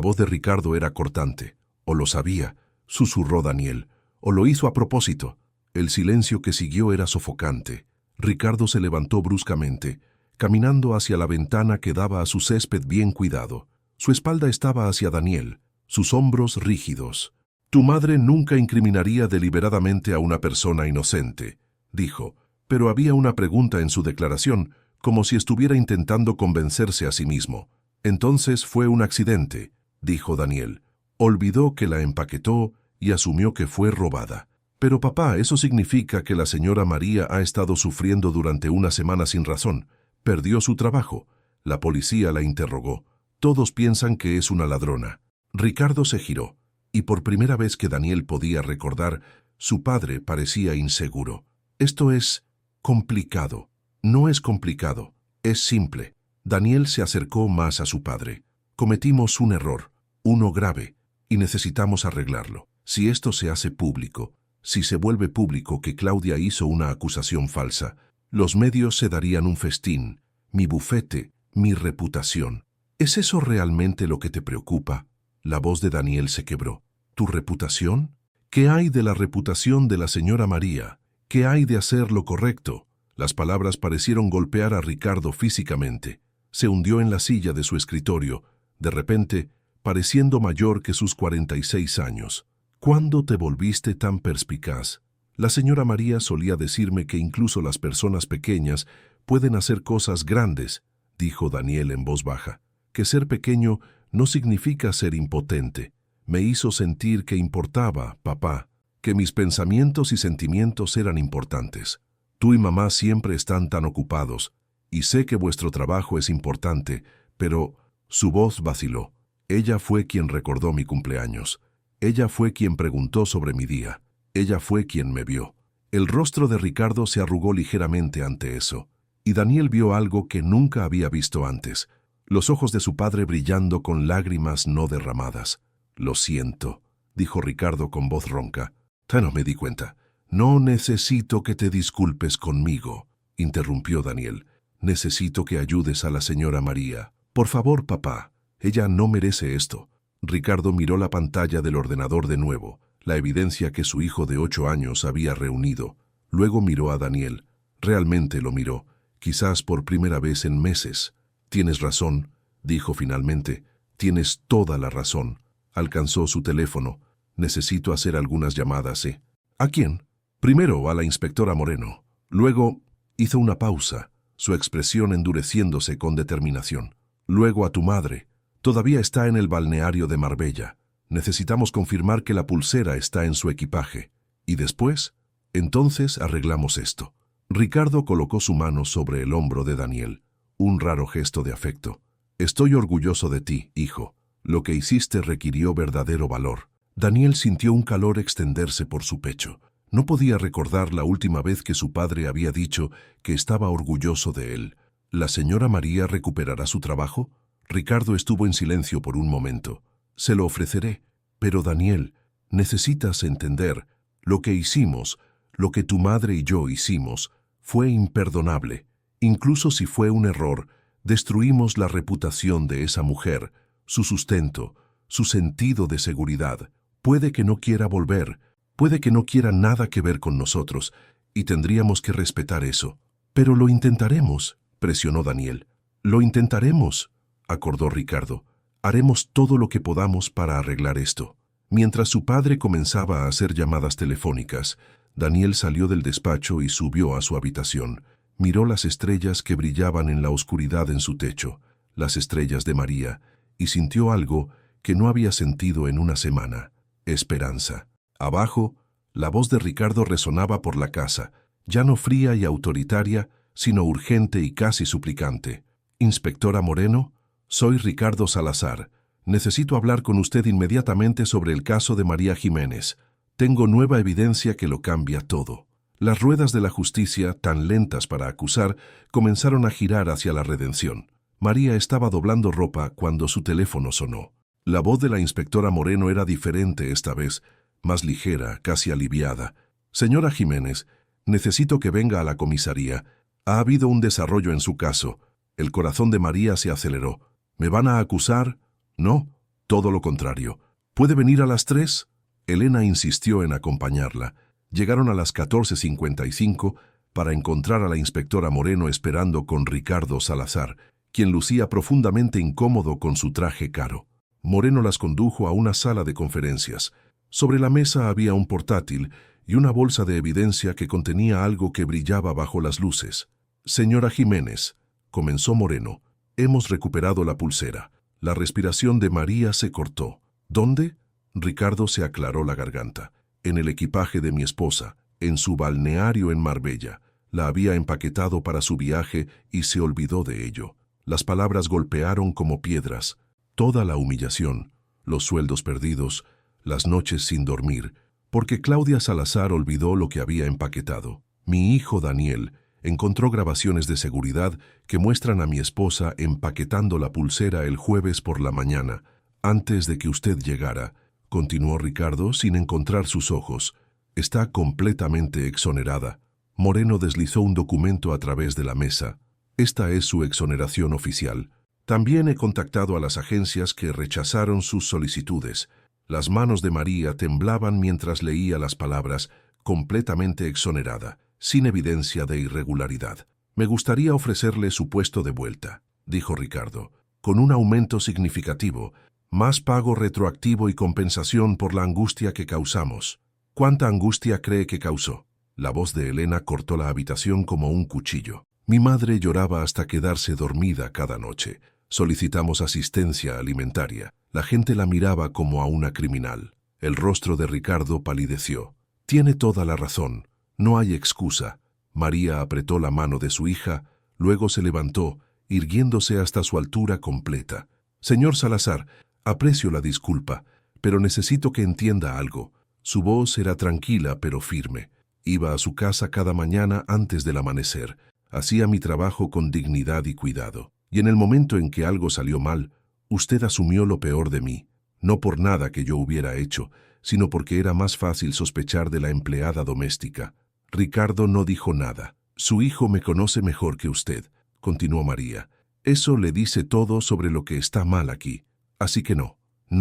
voz de Ricardo era cortante. O lo sabía, susurró Daniel, o lo hizo a propósito. El silencio que siguió era sofocante. Ricardo se levantó bruscamente, caminando hacia la ventana que daba a su césped bien cuidado. Su espalda estaba hacia Daniel, sus hombros rígidos. Tu madre nunca incriminaría deliberadamente a una persona inocente, dijo, pero había una pregunta en su declaración, como si estuviera intentando convencerse a sí mismo. Entonces fue un accidente, dijo Daniel. Olvidó que la empaquetó y asumió que fue robada. Pero papá, eso significa que la señora María ha estado sufriendo durante una semana sin razón. Perdió su trabajo. La policía la interrogó. Todos piensan que es una ladrona. Ricardo se giró, y por primera vez que Daniel podía recordar, su padre parecía inseguro. Esto es complicado. No es complicado, es simple. Daniel se acercó más a su padre. Cometimos un error, uno grave, y necesitamos arreglarlo. Si esto se hace público, si se vuelve público que Claudia hizo una acusación falsa, los medios se darían un festín, mi bufete, mi reputación. ¿Es eso realmente lo que te preocupa? La voz de Daniel se quebró. ¿Tu reputación? ¿Qué hay de la reputación de la señora María? ¿Qué hay de hacer lo correcto? Las palabras parecieron golpear a Ricardo físicamente. Se hundió en la silla de su escritorio, de repente, pareciendo mayor que sus 46 años. ¿Cuándo te volviste tan perspicaz? La señora María solía decirme que incluso las personas pequeñas pueden hacer cosas grandes, dijo Daniel en voz baja. Que ser pequeño no significa ser impotente. Me hizo sentir que importaba, papá, que mis pensamientos y sentimientos eran importantes. Tú y mamá siempre están tan ocupados, y sé que vuestro trabajo es importante, pero... Su voz vaciló. Ella fue quien recordó mi cumpleaños. Ella fue quien preguntó sobre mi día. Ella fue quien me vio. El rostro de Ricardo se arrugó ligeramente ante eso, y Daniel vio algo que nunca había visto antes, los ojos de su padre brillando con lágrimas no derramadas. Lo siento, dijo Ricardo con voz ronca. Ya no me di cuenta. No necesito que te disculpes conmigo, interrumpió Daniel. Necesito que ayudes a la señora María. Por favor, papá, ella no merece esto. Ricardo miró la pantalla del ordenador de nuevo, la evidencia que su hijo de 8 años había reunido. Luego miró a Daniel. Realmente lo miró, quizás por primera vez en meses. Tienes razón, dijo finalmente. Tienes toda la razón. Alcanzó su teléfono. Necesito hacer algunas llamadas, ¿eh? ¿A quién? Primero a la inspectora Moreno. Luego hizo una pausa, su expresión endureciéndose con determinación. Luego a tu madre. Todavía está en el balneario de Marbella. Necesitamos confirmar que la pulsera está en su equipaje. Y después, entonces arreglamos esto. Ricardo colocó su mano sobre el hombro de Daniel. Un raro gesto de afecto. Estoy orgulloso de ti, hijo. Lo que hiciste requirió verdadero valor. Daniel sintió un calor extenderse por su pecho. No podía recordar la última vez que su padre había dicho que estaba orgulloso de él. ¿La señora María recuperará su trabajo? Ricardo estuvo en silencio por un momento. Se lo ofreceré. Pero Daniel, necesitas entender, lo que hicimos, lo que tu madre y yo hicimos, fue imperdonable. Incluso si fue un error, destruimos la reputación de esa mujer, su sustento, su sentido de seguridad. Puede que no quiera volver, puede que no quiera nada que ver con nosotros, y tendríamos que respetar eso. Pero lo intentaremos, presionó Daniel. Lo intentaremos, acordó Ricardo. Haremos todo lo que podamos para arreglar esto. Mientras su padre comenzaba a hacer llamadas telefónicas, Daniel salió del despacho y subió a su habitación. Miró las estrellas que brillaban en la oscuridad en su techo, las estrellas de María, y sintió algo que no había sentido en una semana: esperanza. Abajo, la voz de Ricardo resonaba por la casa, ya no fría y autoritaria, sino urgente y casi suplicante. «Inspectora Moreno, soy Ricardo Salazar. Necesito hablar con usted inmediatamente sobre el caso de María Jiménez. Tengo nueva evidencia que lo cambia todo». Las ruedas de la justicia, tan lentas para acusar, comenzaron a girar hacia la redención. María estaba doblando ropa cuando su teléfono sonó. La voz de la inspectora Moreno era diferente esta vez, más ligera, casi aliviada. «Señora Jiménez, necesito que venga a la comisaría. Ha habido un desarrollo en su caso». El corazón de María se aceleró. «¿Me van a acusar?» «No, todo lo contrario. ¿Puede venir a las 3?» Elena insistió en acompañarla. Llegaron a las 14:55 para encontrar a la inspectora Moreno esperando con Ricardo Salazar, quien lucía profundamente incómodo con su traje caro. Moreno las condujo a una sala de conferencias. Sobre la mesa había un portátil y una bolsa de evidencia que contenía algo que brillaba bajo las luces. «Señora Jiménez», comenzó Moreno, «hemos recuperado la pulsera». La respiración de María se cortó. «¿Dónde?» Ricardo se aclaró la garganta. «En el equipaje de mi esposa, en su balneario en Marbella. La había empaquetado para su viaje y se olvidó de ello». Las palabras golpearon como piedras. Toda la humillación, los sueldos perdidos, las noches sin dormir, porque Claudia Salazar olvidó lo que había empaquetado. Mi hijo Daniel encontró grabaciones de seguridad que muestran a mi esposa empaquetando la pulsera el jueves por la mañana, antes de que usted llegara, continuó Ricardo sin encontrar sus ojos. Está completamente exonerada. Moreno deslizó un documento a través de la mesa. Esta es su exoneración oficial. También he contactado a las agencias que rechazaron sus solicitudes. Las manos de María temblaban mientras leía las palabras «completamente exonerada», sin evidencia de irregularidad. «Me gustaría ofrecerle su puesto de vuelta», dijo Ricardo, «con un aumento significativo, más pago retroactivo y compensación por la angustia que causamos». «¿Cuánta angustia cree que causó?» La voz de Elena cortó la habitación como un cuchillo. «Mi madre lloraba hasta quedarse dormida cada noche. Solicitamos asistencia alimentaria. La gente la miraba como a una criminal». El rostro de Ricardo palideció. «Tiene toda la razón. No hay excusa». María apretó la mano de su hija, luego se levantó, irguiéndose hasta su altura completa. «Señor Salazar, aprecio la disculpa, pero necesito que entienda algo». Su voz era tranquila pero firme. «Iba a su casa cada mañana antes del amanecer. Hacía mi trabajo con dignidad y cuidado. Y en el momento en que algo salió mal, usted asumió lo peor de mí. No por nada que yo hubiera hecho, sino porque era más fácil sospechar de la empleada doméstica». Ricardo no dijo nada. «Su hijo me conoce mejor que usted», continuó María. «Eso le dice todo sobre lo que está mal aquí. Así que no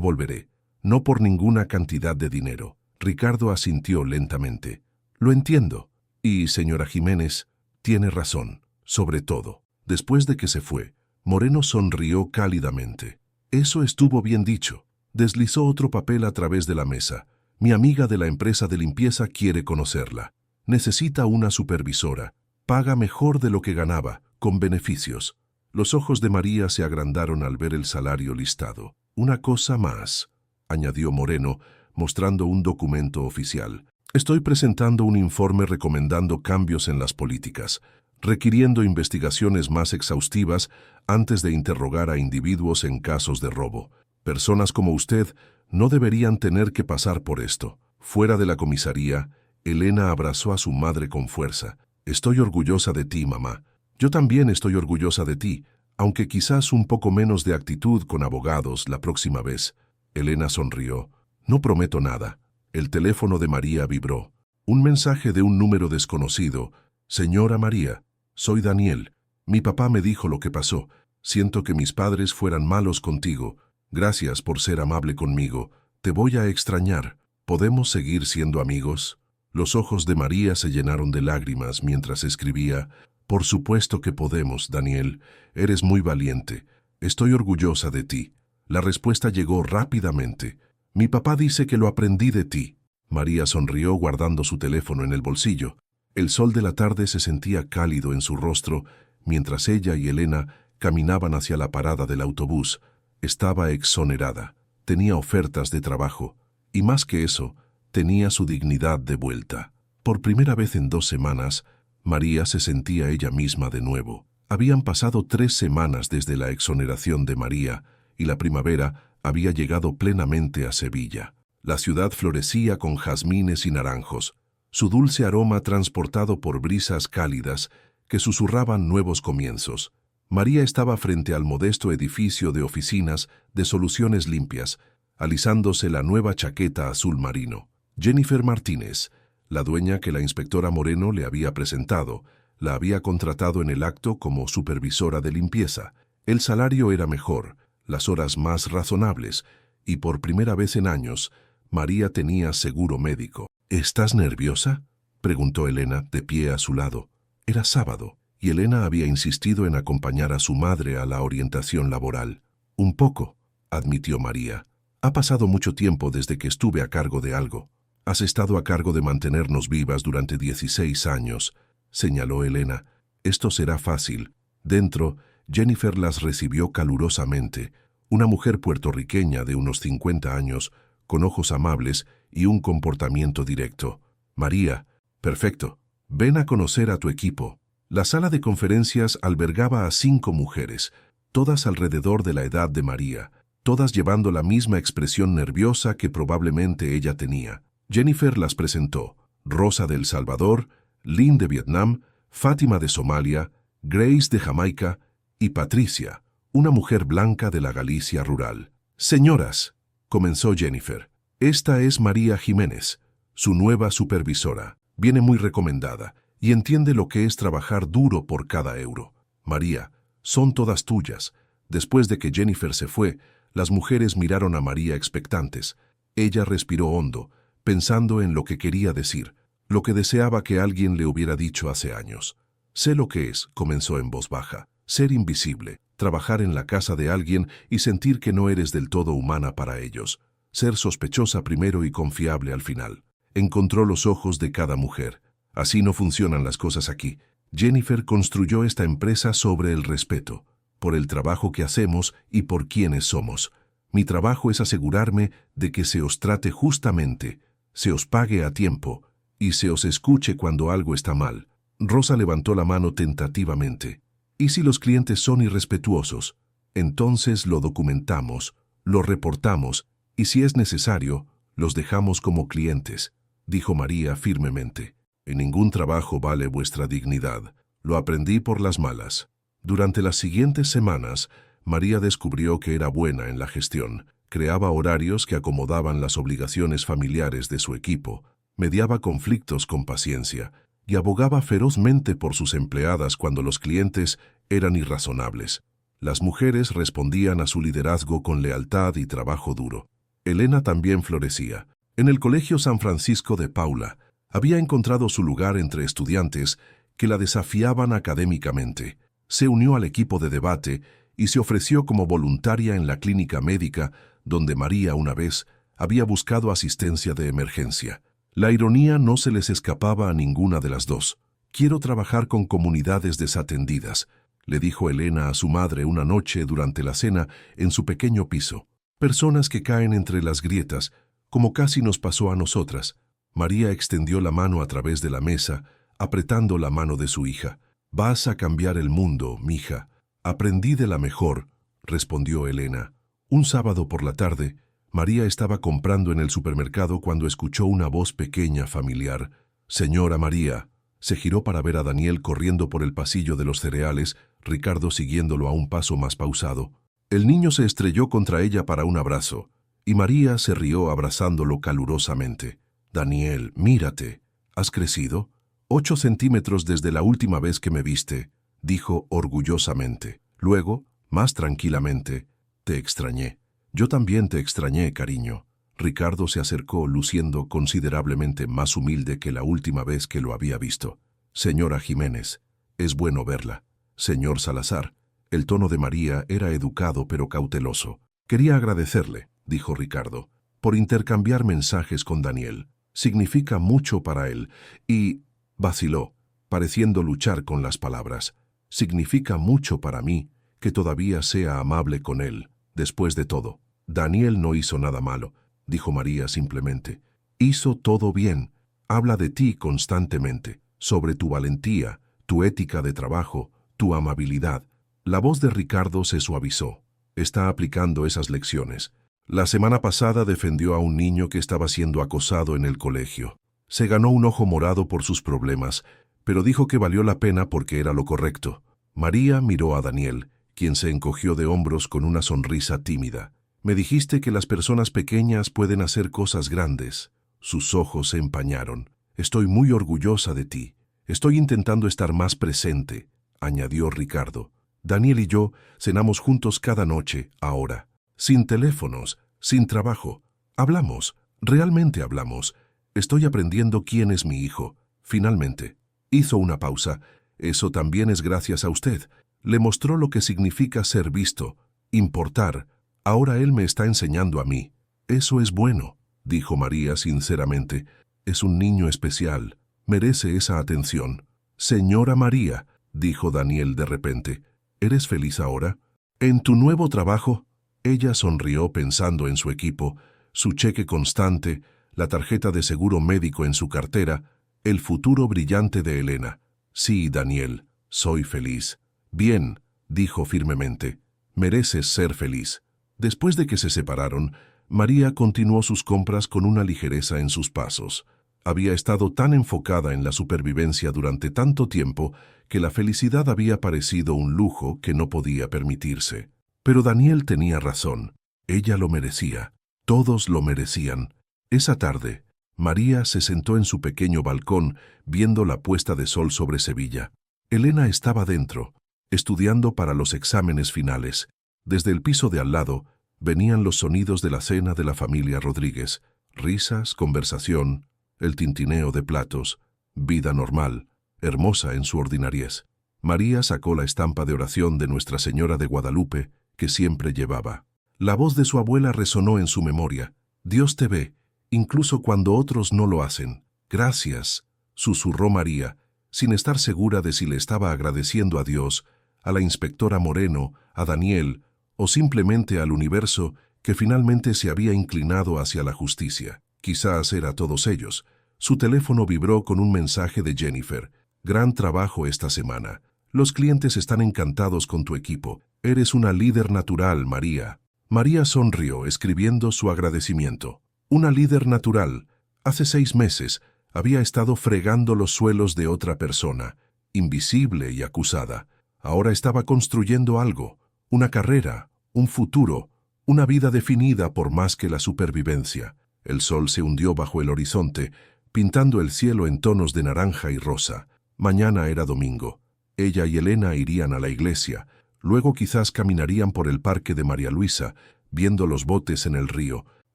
volveré. No por ninguna cantidad de dinero». Ricardo asintió lentamente. «Lo entiendo. Y, señora Jiménez, tiene razón, sobre todo». Después de que se fue, Moreno sonrió cálidamente. «Eso estuvo bien dicho». Deslizó otro papel a través de la mesa. «Mi amiga de la empresa de limpieza quiere conocerla. Necesita una supervisora. Paga mejor de lo que ganaba, con beneficios». Los ojos de María se agrandaron al ver el salario listado. «Una cosa más», añadió Moreno, mostrando un documento oficial. «Estoy presentando un informe recomendando cambios en las políticas, requiriendo investigaciones más exhaustivas antes de interrogar a individuos en casos de robo. Personas como usted no deberían tener que pasar por esto». Fuera de la comisaría, Elena abrazó a su madre con fuerza. «Estoy orgullosa de ti, mamá. Yo también estoy orgullosa de ti, aunque quizás un poco menos de actitud con abogados la próxima vez». Elena sonrió. «No prometo nada». El teléfono de María vibró. Un mensaje de un número desconocido. «Señora María, soy Daniel. Mi papá me dijo lo que pasó. Siento que mis padres fueran malos contigo. Gracias por ser amable conmigo. Te voy a extrañar. ¿Podemos seguir siendo amigos?» Los ojos de María se llenaron de lágrimas mientras escribía. «Por supuesto que podemos, Daniel. Eres muy valiente. Estoy orgullosa de ti». La respuesta llegó rápidamente. Mi papá dice que lo aprendí de ti. María sonrió guardando su teléfono en el bolsillo. El sol de la tarde se sentía cálido en su rostro mientras ella y Elena caminaban hacia la parada del autobús. Estaba exonerada, tenía ofertas de trabajo y más que eso, tenía su dignidad de vuelta. Por primera vez en 2 semanas, María se sentía ella misma de nuevo. Habían pasado 3 semanas desde la exoneración de María y la primavera había llegado plenamente a Sevilla. La ciudad florecía con jazmines y naranjos, su dulce aroma transportado por brisas cálidas que susurraban nuevos comienzos. María estaba frente al modesto edificio de oficinas de Soluciones Limpias, alisándose la nueva chaqueta azul marino. Jennifer Martínez, la dueña que la inspectora Moreno le había presentado, la había contratado en el acto como supervisora de limpieza. El salario era mejor, las horas más razonables, y por primera vez en años, María tenía seguro médico. ¿Estás nerviosa?, preguntó Elena, de pie a su lado. Era sábado, y Elena había insistido en acompañar a su madre a la orientación laboral. Un poco, admitió María. Ha pasado mucho tiempo desde que estuve a cargo de algo. Has estado a cargo de mantenernos vivas durante 16 años, señaló Elena. Esto será fácil. Dentro, Jennifer las recibió calurosamente. Una mujer puertorriqueña de unos 50 años, con ojos amables y un comportamiento directo. María, perfecto. Ven a conocer a tu equipo. La sala de conferencias albergaba a 5 mujeres, todas alrededor de la edad de María, todas llevando la misma expresión nerviosa que probablemente ella tenía. Jennifer las presentó: Rosa de El Salvador, Lynn de Vietnam, Fátima de Somalia, Grace de Jamaica y Patricia, una mujer blanca de la Galicia rural. Señoras, comenzó Jennifer, esta es María Jiménez, su nueva supervisora. Viene muy recomendada y entiende lo que es trabajar duro por cada euro. María, son todas tuyas. Después de que Jennifer se fue, las mujeres miraron a María expectantes. Ella respiró hondo, pensando en lo que quería decir, lo que deseaba que alguien le hubiera dicho hace años. Sé lo que es, comenzó en voz baja, ser invisible, trabajar en la casa de alguien y sentir que no eres del todo humana para ellos, ser sospechosa primero y confiable al final. Encontró los ojos de cada mujer. Así no funcionan las cosas aquí. Jennifer construyó esta empresa sobre el respeto, por el trabajo que hacemos y por quienes somos. Mi trabajo es asegurarme de que se os trate justamente, se os pague a tiempo y se os escuche cuando algo está mal. Rosa levantó la mano tentativamente. ¿Y si los clientes son irrespetuosos? Entonces lo documentamos, lo reportamos y si es necesario, los dejamos como clientes, dijo María firmemente. En ningún trabajo vale vuestra dignidad. Lo aprendí por las malas. Durante las siguientes semanas, María descubrió que era buena en la gestión. Creaba horarios que acomodaban las obligaciones familiares de su equipo, mediaba conflictos con paciencia y abogaba ferozmente por sus empleadas cuando los clientes eran irrazonables. Las mujeres respondían a su liderazgo con lealtad y trabajo duro. Elena también florecía. En el Colegio San Francisco de Paula, había encontrado su lugar entre estudiantes que la desafiaban académicamente. Se unió al equipo de debate y se ofreció como voluntaria en la clínica médica donde María una vez había buscado asistencia de emergencia. La ironía no se les escapaba a ninguna de las dos. Quiero trabajar con comunidades desatendidas, le dijo Elena a su madre una noche durante la cena en su pequeño piso. Personas que caen entre las grietas, como casi nos pasó a nosotras. María extendió la mano a través de la mesa, apretando la mano de su hija. Vas a cambiar el mundo, mija. Aprendí de la mejor, respondió Elena. Un sábado por la tarde, María estaba comprando en el supermercado cuando escuchó una voz pequeña, familiar. Señora María. Se giró para ver a Daniel corriendo por el pasillo de los cereales, Ricardo siguiéndolo a un paso más pausado. El niño se estrelló contra ella para un abrazo, y María se rió abrazándolo calurosamente. Daniel, mírate. ¿Has crecido? 8 centímetros desde la última vez que me viste, dijo orgullosamente. Luego, más tranquilamente, te extrañé. Yo también te extrañé, cariño. Ricardo se acercó luciendo considerablemente más humilde que la última vez que lo había visto. Señora Jiménez, es bueno verla. Señor Salazar, el tono de María era educado pero cauteloso. Quería agradecerle, dijo Ricardo, por intercambiar mensajes con Daniel. Significa mucho para él. Y vaciló, pareciendo luchar con las palabras. Significa mucho para mí que todavía sea amable con él. Después de todo, Daniel no hizo nada malo, dijo María simplemente. Hizo todo bien. Habla de ti constantemente, sobre tu valentía, tu ética de trabajo, tu amabilidad. La voz de Ricardo se suavizó. Está aplicando esas lecciones. La semana pasada defendió a un niño que estaba siendo acosado en el colegio. Se ganó un ojo morado por sus problemas, pero dijo que valió la pena porque era lo correcto. María miró a Daniel, quien se encogió de hombros con una sonrisa tímida. Me dijiste que las personas pequeñas pueden hacer cosas grandes. Sus ojos se empañaron. Estoy muy orgullosa de ti. Estoy intentando estar más presente, añadió Ricardo. Daniel y yo cenamos juntos cada noche, ahora. Sin teléfonos, sin trabajo. Hablamos, realmente hablamos. Estoy aprendiendo quién es mi hijo. Finalmente. Hizo una pausa. Eso también es gracias a usted. Le mostró lo que significa ser visto, importar. Ahora él me está enseñando a mí. Eso es bueno, dijo María sinceramente. Es un niño especial. Merece esa atención. Señora María, dijo Daniel de repente, ¿eres feliz ahora? ¿En tu nuevo trabajo? Ella sonrió pensando en su equipo, su cheque constante, la tarjeta de seguro médico en su cartera, el futuro brillante de Elena. Sí, Daniel, soy feliz. Bien, dijo firmemente, mereces ser feliz. Después de que se separaron, María continuó sus compras con una ligereza en sus pasos. Había estado tan enfocada en la supervivencia durante tanto tiempo que la felicidad había parecido un lujo que no podía permitirse. Pero Daniel tenía razón. Ella lo merecía. Todos lo merecían. Esa tarde, María se sentó en su pequeño balcón viendo la puesta de sol sobre Sevilla. Elena estaba dentro, estudiando para los exámenes finales. Desde el piso de al lado venían los sonidos de la cena de la familia Rodríguez. Risas, conversación, el tintineo de platos, vida normal, hermosa en su ordinariez. María sacó la estampa de oración de Nuestra Señora de Guadalupe que siempre llevaba. La voz de su abuela resonó en su memoria. Dios te ve, incluso cuando otros no lo hacen. Gracias, susurró María, sin estar segura de si le estaba agradeciendo a Dios, a la inspectora Moreno, a Daniel, o simplemente al universo que finalmente se había inclinado hacia la justicia. Quizás era todos ellos. Su teléfono vibró con un mensaje de Jennifer. Gran trabajo esta semana. Los clientes están encantados con tu equipo. Eres una líder natural, María. María sonrió, escribiendo su agradecimiento. Una líder natural. Hace 6 meses había estado fregando los suelos de otra persona, invisible y acusada. Ahora estaba construyendo algo, una carrera, un futuro, una vida definida por más que la supervivencia. El sol se hundió bajo el horizonte, pintando el cielo en tonos de naranja y rosa. Mañana era domingo. Ella y Elena irían a la iglesia. Luego quizás caminarían por el parque de María Luisa, viendo los botes en el río.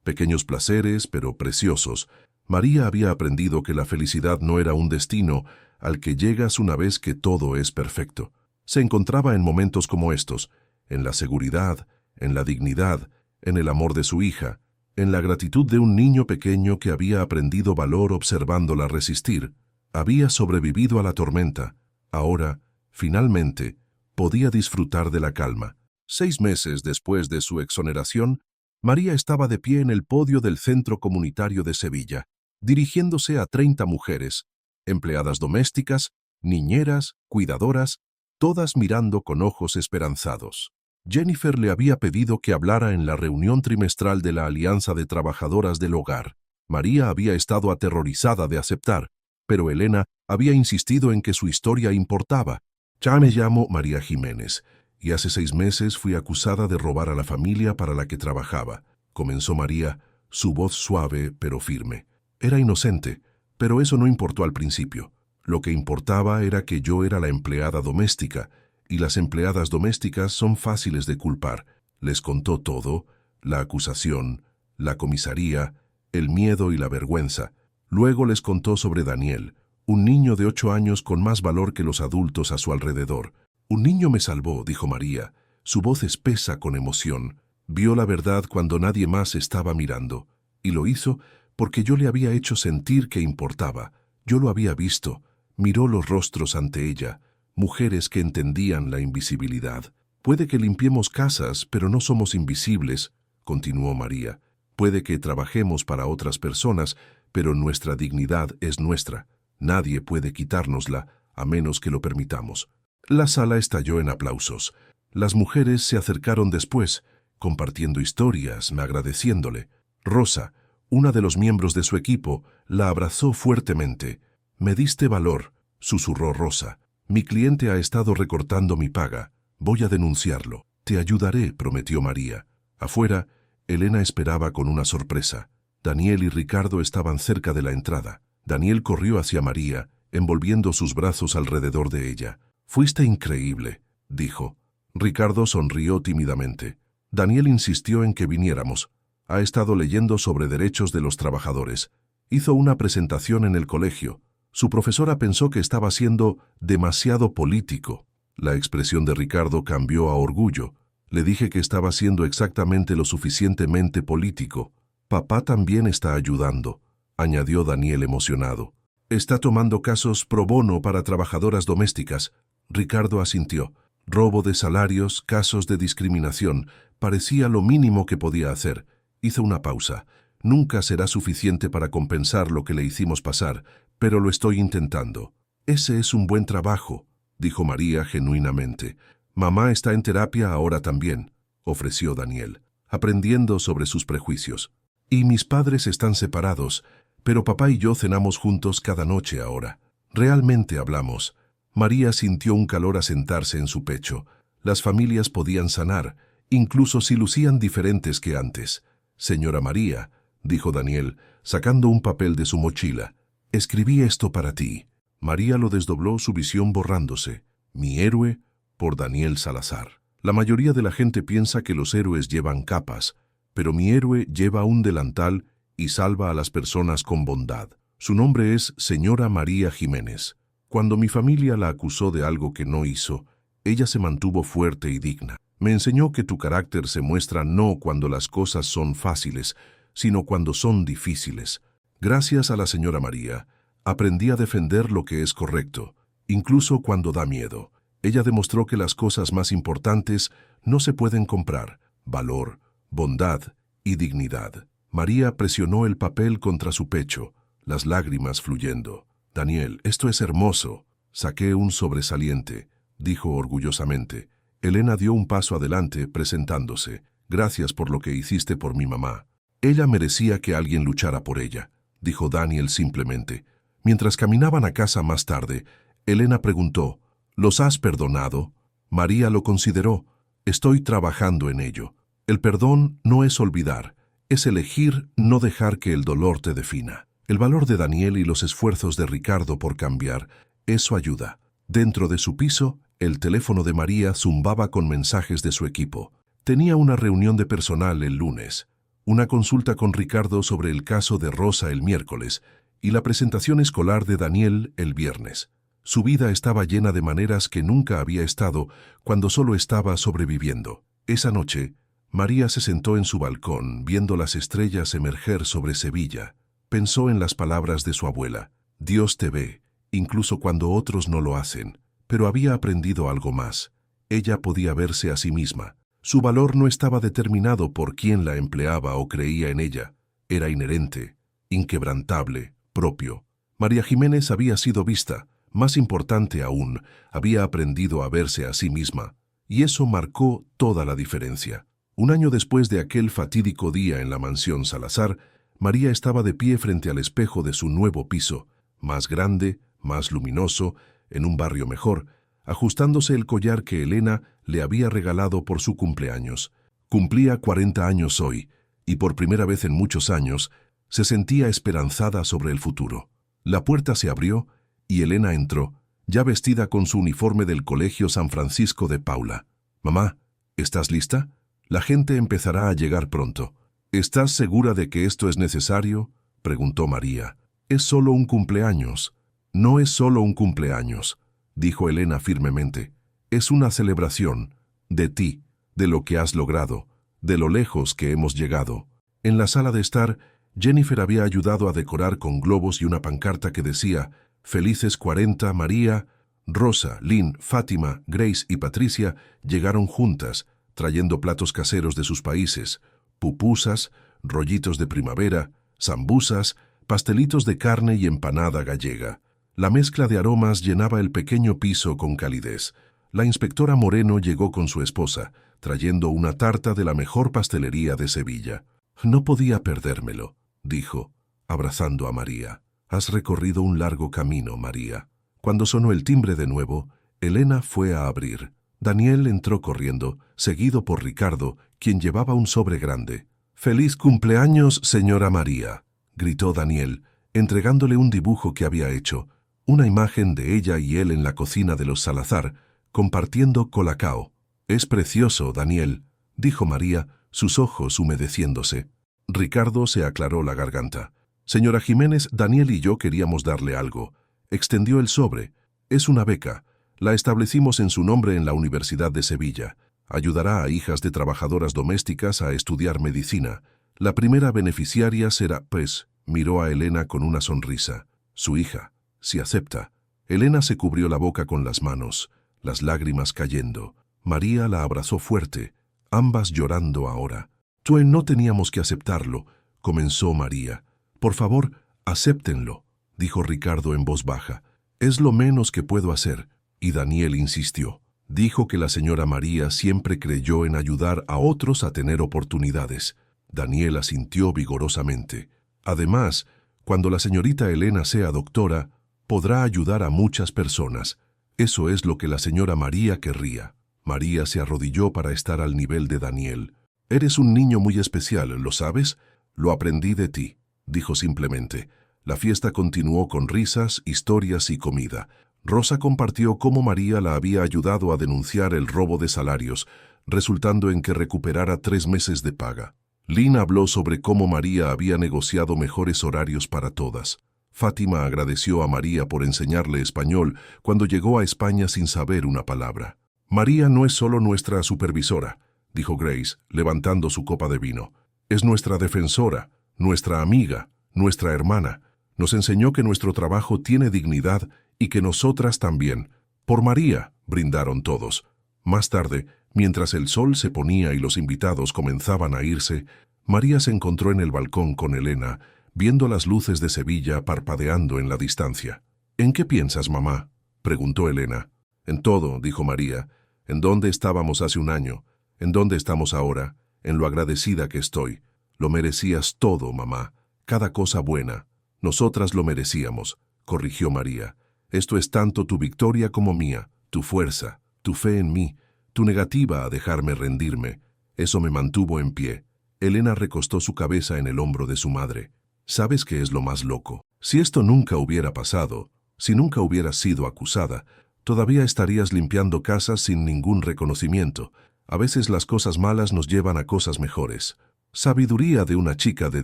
Pequeños placeres, pero preciosos. María había aprendido que la felicidad no era un destino al que llegas una vez que todo es perfecto. Se encontraba en momentos como estos, en la seguridad, en la dignidad, en el amor de su hija, en la gratitud de un niño pequeño que había aprendido valor observándola resistir. Había sobrevivido a la tormenta. Ahora, finalmente, podía disfrutar de la calma. 6 meses después de su exoneración, María estaba de pie en el podio del Centro Comunitario de Sevilla, dirigiéndose a 30 mujeres, empleadas domésticas, niñeras, cuidadoras, todas mirando con ojos esperanzados. Jennifer le había pedido que hablara en la reunión trimestral de la Alianza de Trabajadoras del Hogar. María había estado aterrorizada de aceptar, pero Elena había insistido en que su historia importaba. Ya me llamo María Jiménez, y hace 6 meses fui acusada de robar a la familia para la que trabajaba, comenzó María, su voz suave pero firme. Era inocente, pero eso no importó al principio. Lo que importaba era que yo era la empleada doméstica, y las empleadas domésticas son fáciles de culpar. Les contó todo, la acusación, la comisaría, el miedo y la vergüenza. Luego les contó sobre Daniel, un niño de 8 años con más valor que los adultos a su alrededor. Un niño me salvó, dijo María, su voz espesa con emoción. Vio la verdad cuando nadie más estaba mirando, y lo hizo porque yo le había hecho sentir que importaba. Yo lo había visto. Miró los rostros ante ella, mujeres que entendían la invisibilidad. Puede que limpiemos casas, pero no somos invisibles, continuó María. Puede que trabajemos para otras personas, pero nuestra dignidad es nuestra. Nadie puede quitárnosla, a menos que lo permitamos. La sala estalló en aplausos. Las mujeres se acercaron después, compartiendo historias, agradeciéndole. Rosa, una de los miembros de su equipo, la abrazó fuertemente. «Me diste valor», susurró Rosa. «Mi cliente ha estado recortando mi paga. Voy a denunciarlo». «Te ayudaré», prometió María. Afuera, Elena esperaba con una sorpresa. Daniel y Ricardo estaban cerca de la entrada. Daniel corrió hacia María, envolviendo sus brazos alrededor de ella. «Fuiste increíble», dijo. Ricardo sonrió tímidamente. Daniel insistió en que viniéramos. Ha estado leyendo sobre derechos de los trabajadores. Hizo una presentación en el colegio. Su profesora pensó que estaba siendo demasiado político. La expresión de Ricardo cambió a orgullo. Le dije que estaba siendo exactamente lo suficientemente político. «Papá también está ayudando», añadió Daniel emocionado. «Está tomando casos pro bono para trabajadoras domésticas». Ricardo asintió. Robo de salarios, casos de discriminación. Parecía lo mínimo que podía hacer. Hizo una pausa. «Nunca será suficiente para compensar lo que le hicimos pasar, pero lo estoy intentando». «Ese es un buen trabajo», dijo María genuinamente. «Mamá está en terapia ahora también», ofreció Daniel, aprendiendo sobre sus prejuicios. «Y mis padres están separados, pero papá y yo cenamos juntos cada noche ahora. Realmente hablamos». María sintió un calor asentarse en su pecho. Las familias podían sanar, incluso si lucían diferentes que antes. «Señora María», dijo Daniel, sacando un papel de su mochila, «escribí esto para ti». María lo desdobló, su visión borrándose. «Mi héroe», por Daniel Salazar. La mayoría de la gente piensa que los héroes llevan capas, pero mi héroe lleva un delantal y salva a las personas con bondad. Su nombre es Señora María Jiménez. Cuando mi familia la acusó de algo que no hizo, ella se mantuvo fuerte y digna. Me enseñó que tu carácter se muestra no cuando las cosas son fáciles, sino cuando son difíciles. Gracias a la señora María, aprendí a defender lo que es correcto, incluso cuando da miedo. Ella demostró que las cosas más importantes no se pueden comprar: valor, bondad y dignidad. María presionó el papel contra su pecho, las lágrimas fluyendo. «Daniel, esto es hermoso». «Saqué un sobresaliente», dijo orgullosamente. Elena dio un paso adelante, presentándose. «Gracias por lo que hiciste por mi mamá». «Ella merecía que alguien luchara por ella», dijo Daniel simplemente. Mientras caminaban a casa más tarde, Elena preguntó, «¿Los has perdonado?» María lo consideró. «Estoy trabajando en ello. El perdón no es olvidar, es elegir no dejar que el dolor te defina». El valor de Daniel y los esfuerzos de Ricardo por cambiar es su ayuda. Dentro de su piso, el teléfono de María zumbaba con mensajes de su equipo. Tenía una reunión de personal el lunes, una consulta con Ricardo sobre el caso de Rosa el miércoles y la presentación escolar de Daniel el viernes. Su vida estaba llena de maneras que nunca había estado cuando solo estaba sobreviviendo. Esa noche, María se sentó en su balcón viendo las estrellas emerger sobre Sevilla. Pensó en las palabras de su abuela. Dios te ve, incluso cuando otros no lo hacen. Pero había aprendido algo más. Ella podía verse a sí misma. Su valor no estaba determinado por quién la empleaba o creía en ella. Era inherente, inquebrantable, propio. María Jiménez había sido vista. Más importante aún, había aprendido a verse a sí misma. Y eso marcó toda la diferencia. Un año después de aquel fatídico día en la mansión Salazar, María estaba de pie frente al espejo de su nuevo piso, más grande, más luminoso, en un barrio mejor, ajustándose el collar que Elena le había regalado por su cumpleaños. Cumplía 40 años hoy, y por primera vez en muchos años, se sentía esperanzada sobre el futuro. La puerta se abrió, y Elena entró, ya vestida con su uniforme del Colegio San Francisco de Paula. «Mamá, ¿estás lista? La gente empezará a llegar pronto». «¿Estás segura de que esto es necesario?», preguntó María. «Es solo un cumpleaños». «No es solo un cumpleaños», dijo Elena firmemente. «Es una celebración, de ti, de lo que has logrado, de lo lejos que hemos llegado. En la sala de estar, Jennifer había ayudado a decorar con globos y una pancarta que decía «Felices 40, María». Rosa, Lynn, Fátima, Grace y Patricia llegaron juntas, trayendo platos caseros de sus países, pupusas, rollitos de primavera, sambusas, pastelitos de carne y empanada gallega. La mezcla de aromas llenaba el pequeño piso con calidez. La inspectora Moreno llegó con su esposa, trayendo una tarta de la mejor pastelería de Sevilla. «No podía perdérmelo», dijo, abrazando a María. «Has recorrido un largo camino, María». Cuando sonó el timbre de nuevo, Elena fue a abrir. Daniel entró corriendo, seguido por Ricardo, quien llevaba un sobre grande. «¡Feliz cumpleaños, señora María!», gritó Daniel, entregándole un dibujo que había hecho, una imagen de ella y él en la cocina de los Salazar, compartiendo colacao. «Es precioso, Daniel», dijo María, sus ojos humedeciéndose. Ricardo se aclaró la garganta. «Señora Jiménez, Daniel y yo queríamos darle algo». Extendió el sobre. «Es una beca. La establecimos en su nombre en la Universidad de Sevilla. Ayudará a hijas de trabajadoras domésticas a estudiar medicina. La primera beneficiaria será, pues», miró a Elena con una sonrisa, «su hija, si acepta». Elena se cubrió la boca con las manos, las lágrimas cayendo. María la abrazó fuerte, ambas llorando ahora. «Tú no teníamos que aceptarlo», comenzó María. «Por favor, acéptenlo», dijo Ricardo en voz baja. «Es lo menos que puedo hacer». Y Daniel insistió. Dijo que la señora María siempre creyó en ayudar a otros a tener oportunidades. Daniel asintió vigorosamente. «Además, cuando la señorita Elena sea doctora, podrá ayudar a muchas personas. Eso es lo que la señora María querría». María se arrodilló para estar al nivel de Daniel. «Eres un niño muy especial, ¿lo sabes? Lo aprendí de ti», dijo simplemente. La fiesta continuó con risas, historias y comida. Rosa compartió cómo María la había ayudado a denunciar el robo de salarios, resultando en que recuperara 3 meses de paga. Lynn habló sobre cómo María había negociado mejores horarios para todas. Fátima agradeció a María por enseñarle español cuando llegó a España sin saber una palabra. «María no es solo nuestra supervisora», dijo Grace, levantando su copa de vino. «Es nuestra defensora, nuestra amiga, nuestra hermana. Nos enseñó que nuestro trabajo tiene dignidad y que nosotras también». «Por María», brindaron todos. Más tarde, mientras el sol se ponía y los invitados comenzaban a irse, María se encontró en el balcón con Elena, viendo las luces de Sevilla parpadeando en la distancia. «¿En qué piensas, mamá?», preguntó Elena. «En todo», dijo María. «En dónde estábamos hace un año, en dónde estamos ahora, en lo agradecida que estoy. Lo merecías todo, mamá, cada cosa buena. Nosotras lo merecíamos», corrigió María. «Esto es tanto tu victoria como mía, tu fuerza, tu fe en mí, tu negativa a dejarme rendirme. Eso me mantuvo en pie». Elena recostó su cabeza en el hombro de su madre. «¿Sabes qué es lo más loco? Si esto nunca hubiera pasado, si nunca hubieras sido acusada, todavía estarías limpiando casas sin ningún reconocimiento. A veces las cosas malas nos llevan a cosas mejores». Sabiduría de una chica de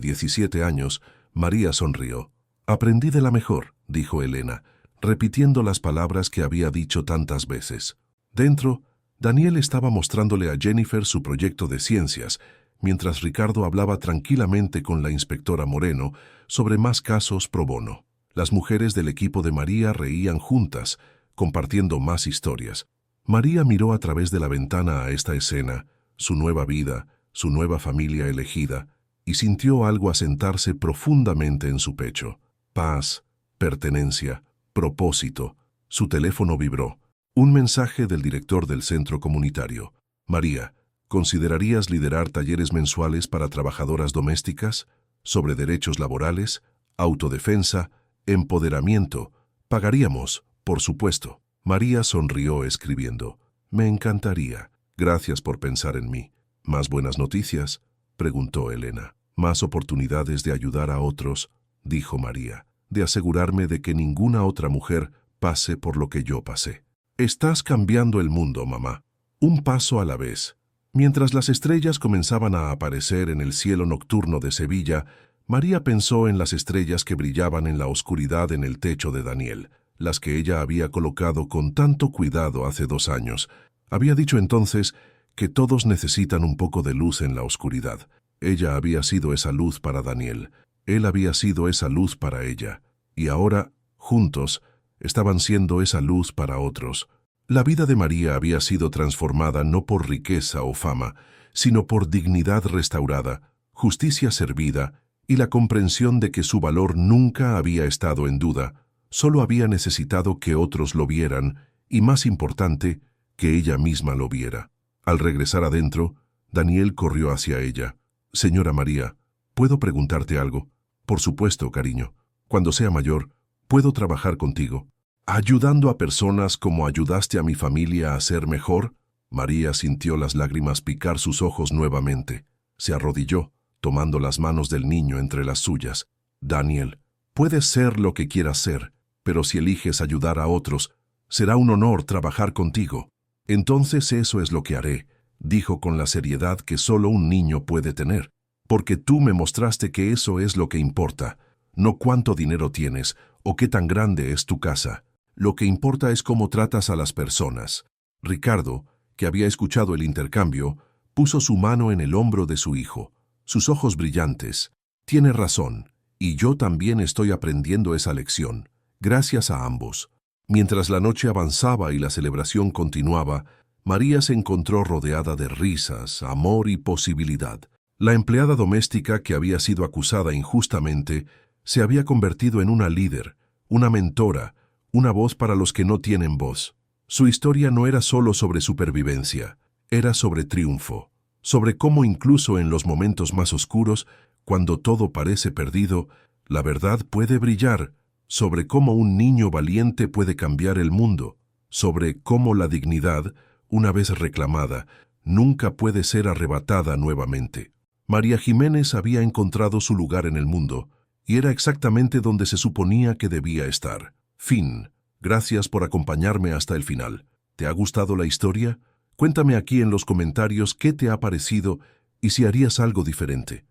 17 años, María sonrió. «Aprendí de la mejor», dijo Elena, repitiendo las palabras que había dicho tantas veces. Dentro, Daniel estaba mostrándole a Jennifer su proyecto de ciencias, mientras Ricardo hablaba tranquilamente con la inspectora Moreno sobre más casos pro bono. Las mujeres del equipo de María reían juntas, compartiendo más historias. María miró a través de la ventana a esta escena, su nueva vida, su nueva familia elegida, y sintió algo asentarse profundamente en su pecho. Paz, pertenencia, propósito. Su teléfono vibró. Un mensaje del director del centro comunitario. «María, ¿considerarías liderar talleres mensuales para trabajadoras domésticas? Sobre derechos laborales, autodefensa, empoderamiento. Pagaríamos, por supuesto». María sonrió escribiendo. «Me encantaría. Gracias por pensar en mí». «¿Más buenas noticias?», preguntó Elena. «Más oportunidades de ayudar a otros», dijo María, «de asegurarme de que ninguna otra mujer pase por lo que yo pasé». «Estás cambiando el mundo, mamá. Un paso a la vez». Mientras las estrellas comenzaban a aparecer en el cielo nocturno de Sevilla, María pensó en las estrellas que brillaban en la oscuridad en el techo de Daniel, las que ella había colocado con tanto cuidado hace 2 años. Había dicho entonces que todos necesitan un poco de luz en la oscuridad. Ella había sido esa luz para Daniel, él había sido esa luz para ella, y ahora, juntos, estaban siendo esa luz para otros. La vida de María había sido transformada no por riqueza o fama, sino por dignidad restaurada, justicia servida y la comprensión de que su valor nunca había estado en duda, solo había necesitado que otros lo vieran y, más importante, que ella misma lo viera. Al regresar adentro, Daniel corrió hacia ella. «Señora María, ¿puedo preguntarte algo?» «Por supuesto, cariño. Cuando sea mayor, ¿puedo trabajar contigo? ¿Ayudando a personas como ayudaste a mi familia a ser mejor?» María sintió las lágrimas picar sus ojos nuevamente. Se arrodilló, tomando las manos del niño entre las suyas. «Daniel, puedes ser lo que quieras ser, pero si eliges ayudar a otros, será un honor trabajar contigo». «Entonces eso es lo que haré», dijo con la seriedad que solo un niño puede tener, «porque tú me mostraste que eso es lo que importa, no cuánto dinero tienes o qué tan grande es tu casa. Lo que importa es cómo tratas a las personas». Ricardo, que había escuchado el intercambio, puso su mano en el hombro de su hijo, sus ojos brillantes. «Tiene razón, y yo también estoy aprendiendo esa lección, gracias a ambos». Mientras la noche avanzaba y la celebración continuaba, María se encontró rodeada de risas, amor y posibilidad. La empleada doméstica que había sido acusada injustamente se había convertido en una líder, una mentora, una voz para los que no tienen voz. Su historia no era solo sobre supervivencia, era sobre triunfo, sobre cómo incluso en los momentos más oscuros, cuando todo parece perdido, la verdad puede brillar, sobre cómo un niño valiente puede cambiar el mundo, sobre cómo la dignidad, una vez reclamada, nunca puede ser arrebatada nuevamente. María Jiménez había encontrado su lugar en el mundo, y era exactamente donde se suponía que debía estar. Fin. Gracias por acompañarme hasta el final. ¿Te ha gustado la historia? Cuéntame aquí en los comentarios qué te ha parecido y si harías algo diferente.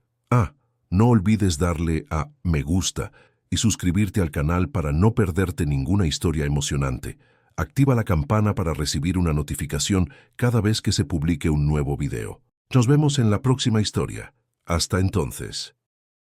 No olvides darle a me gusta y suscribirte al canal para no perderte ninguna historia emocionante. Activa la campana para recibir una notificación cada vez que se publique un nuevo video. Nos vemos en la próxima historia. Hasta entonces.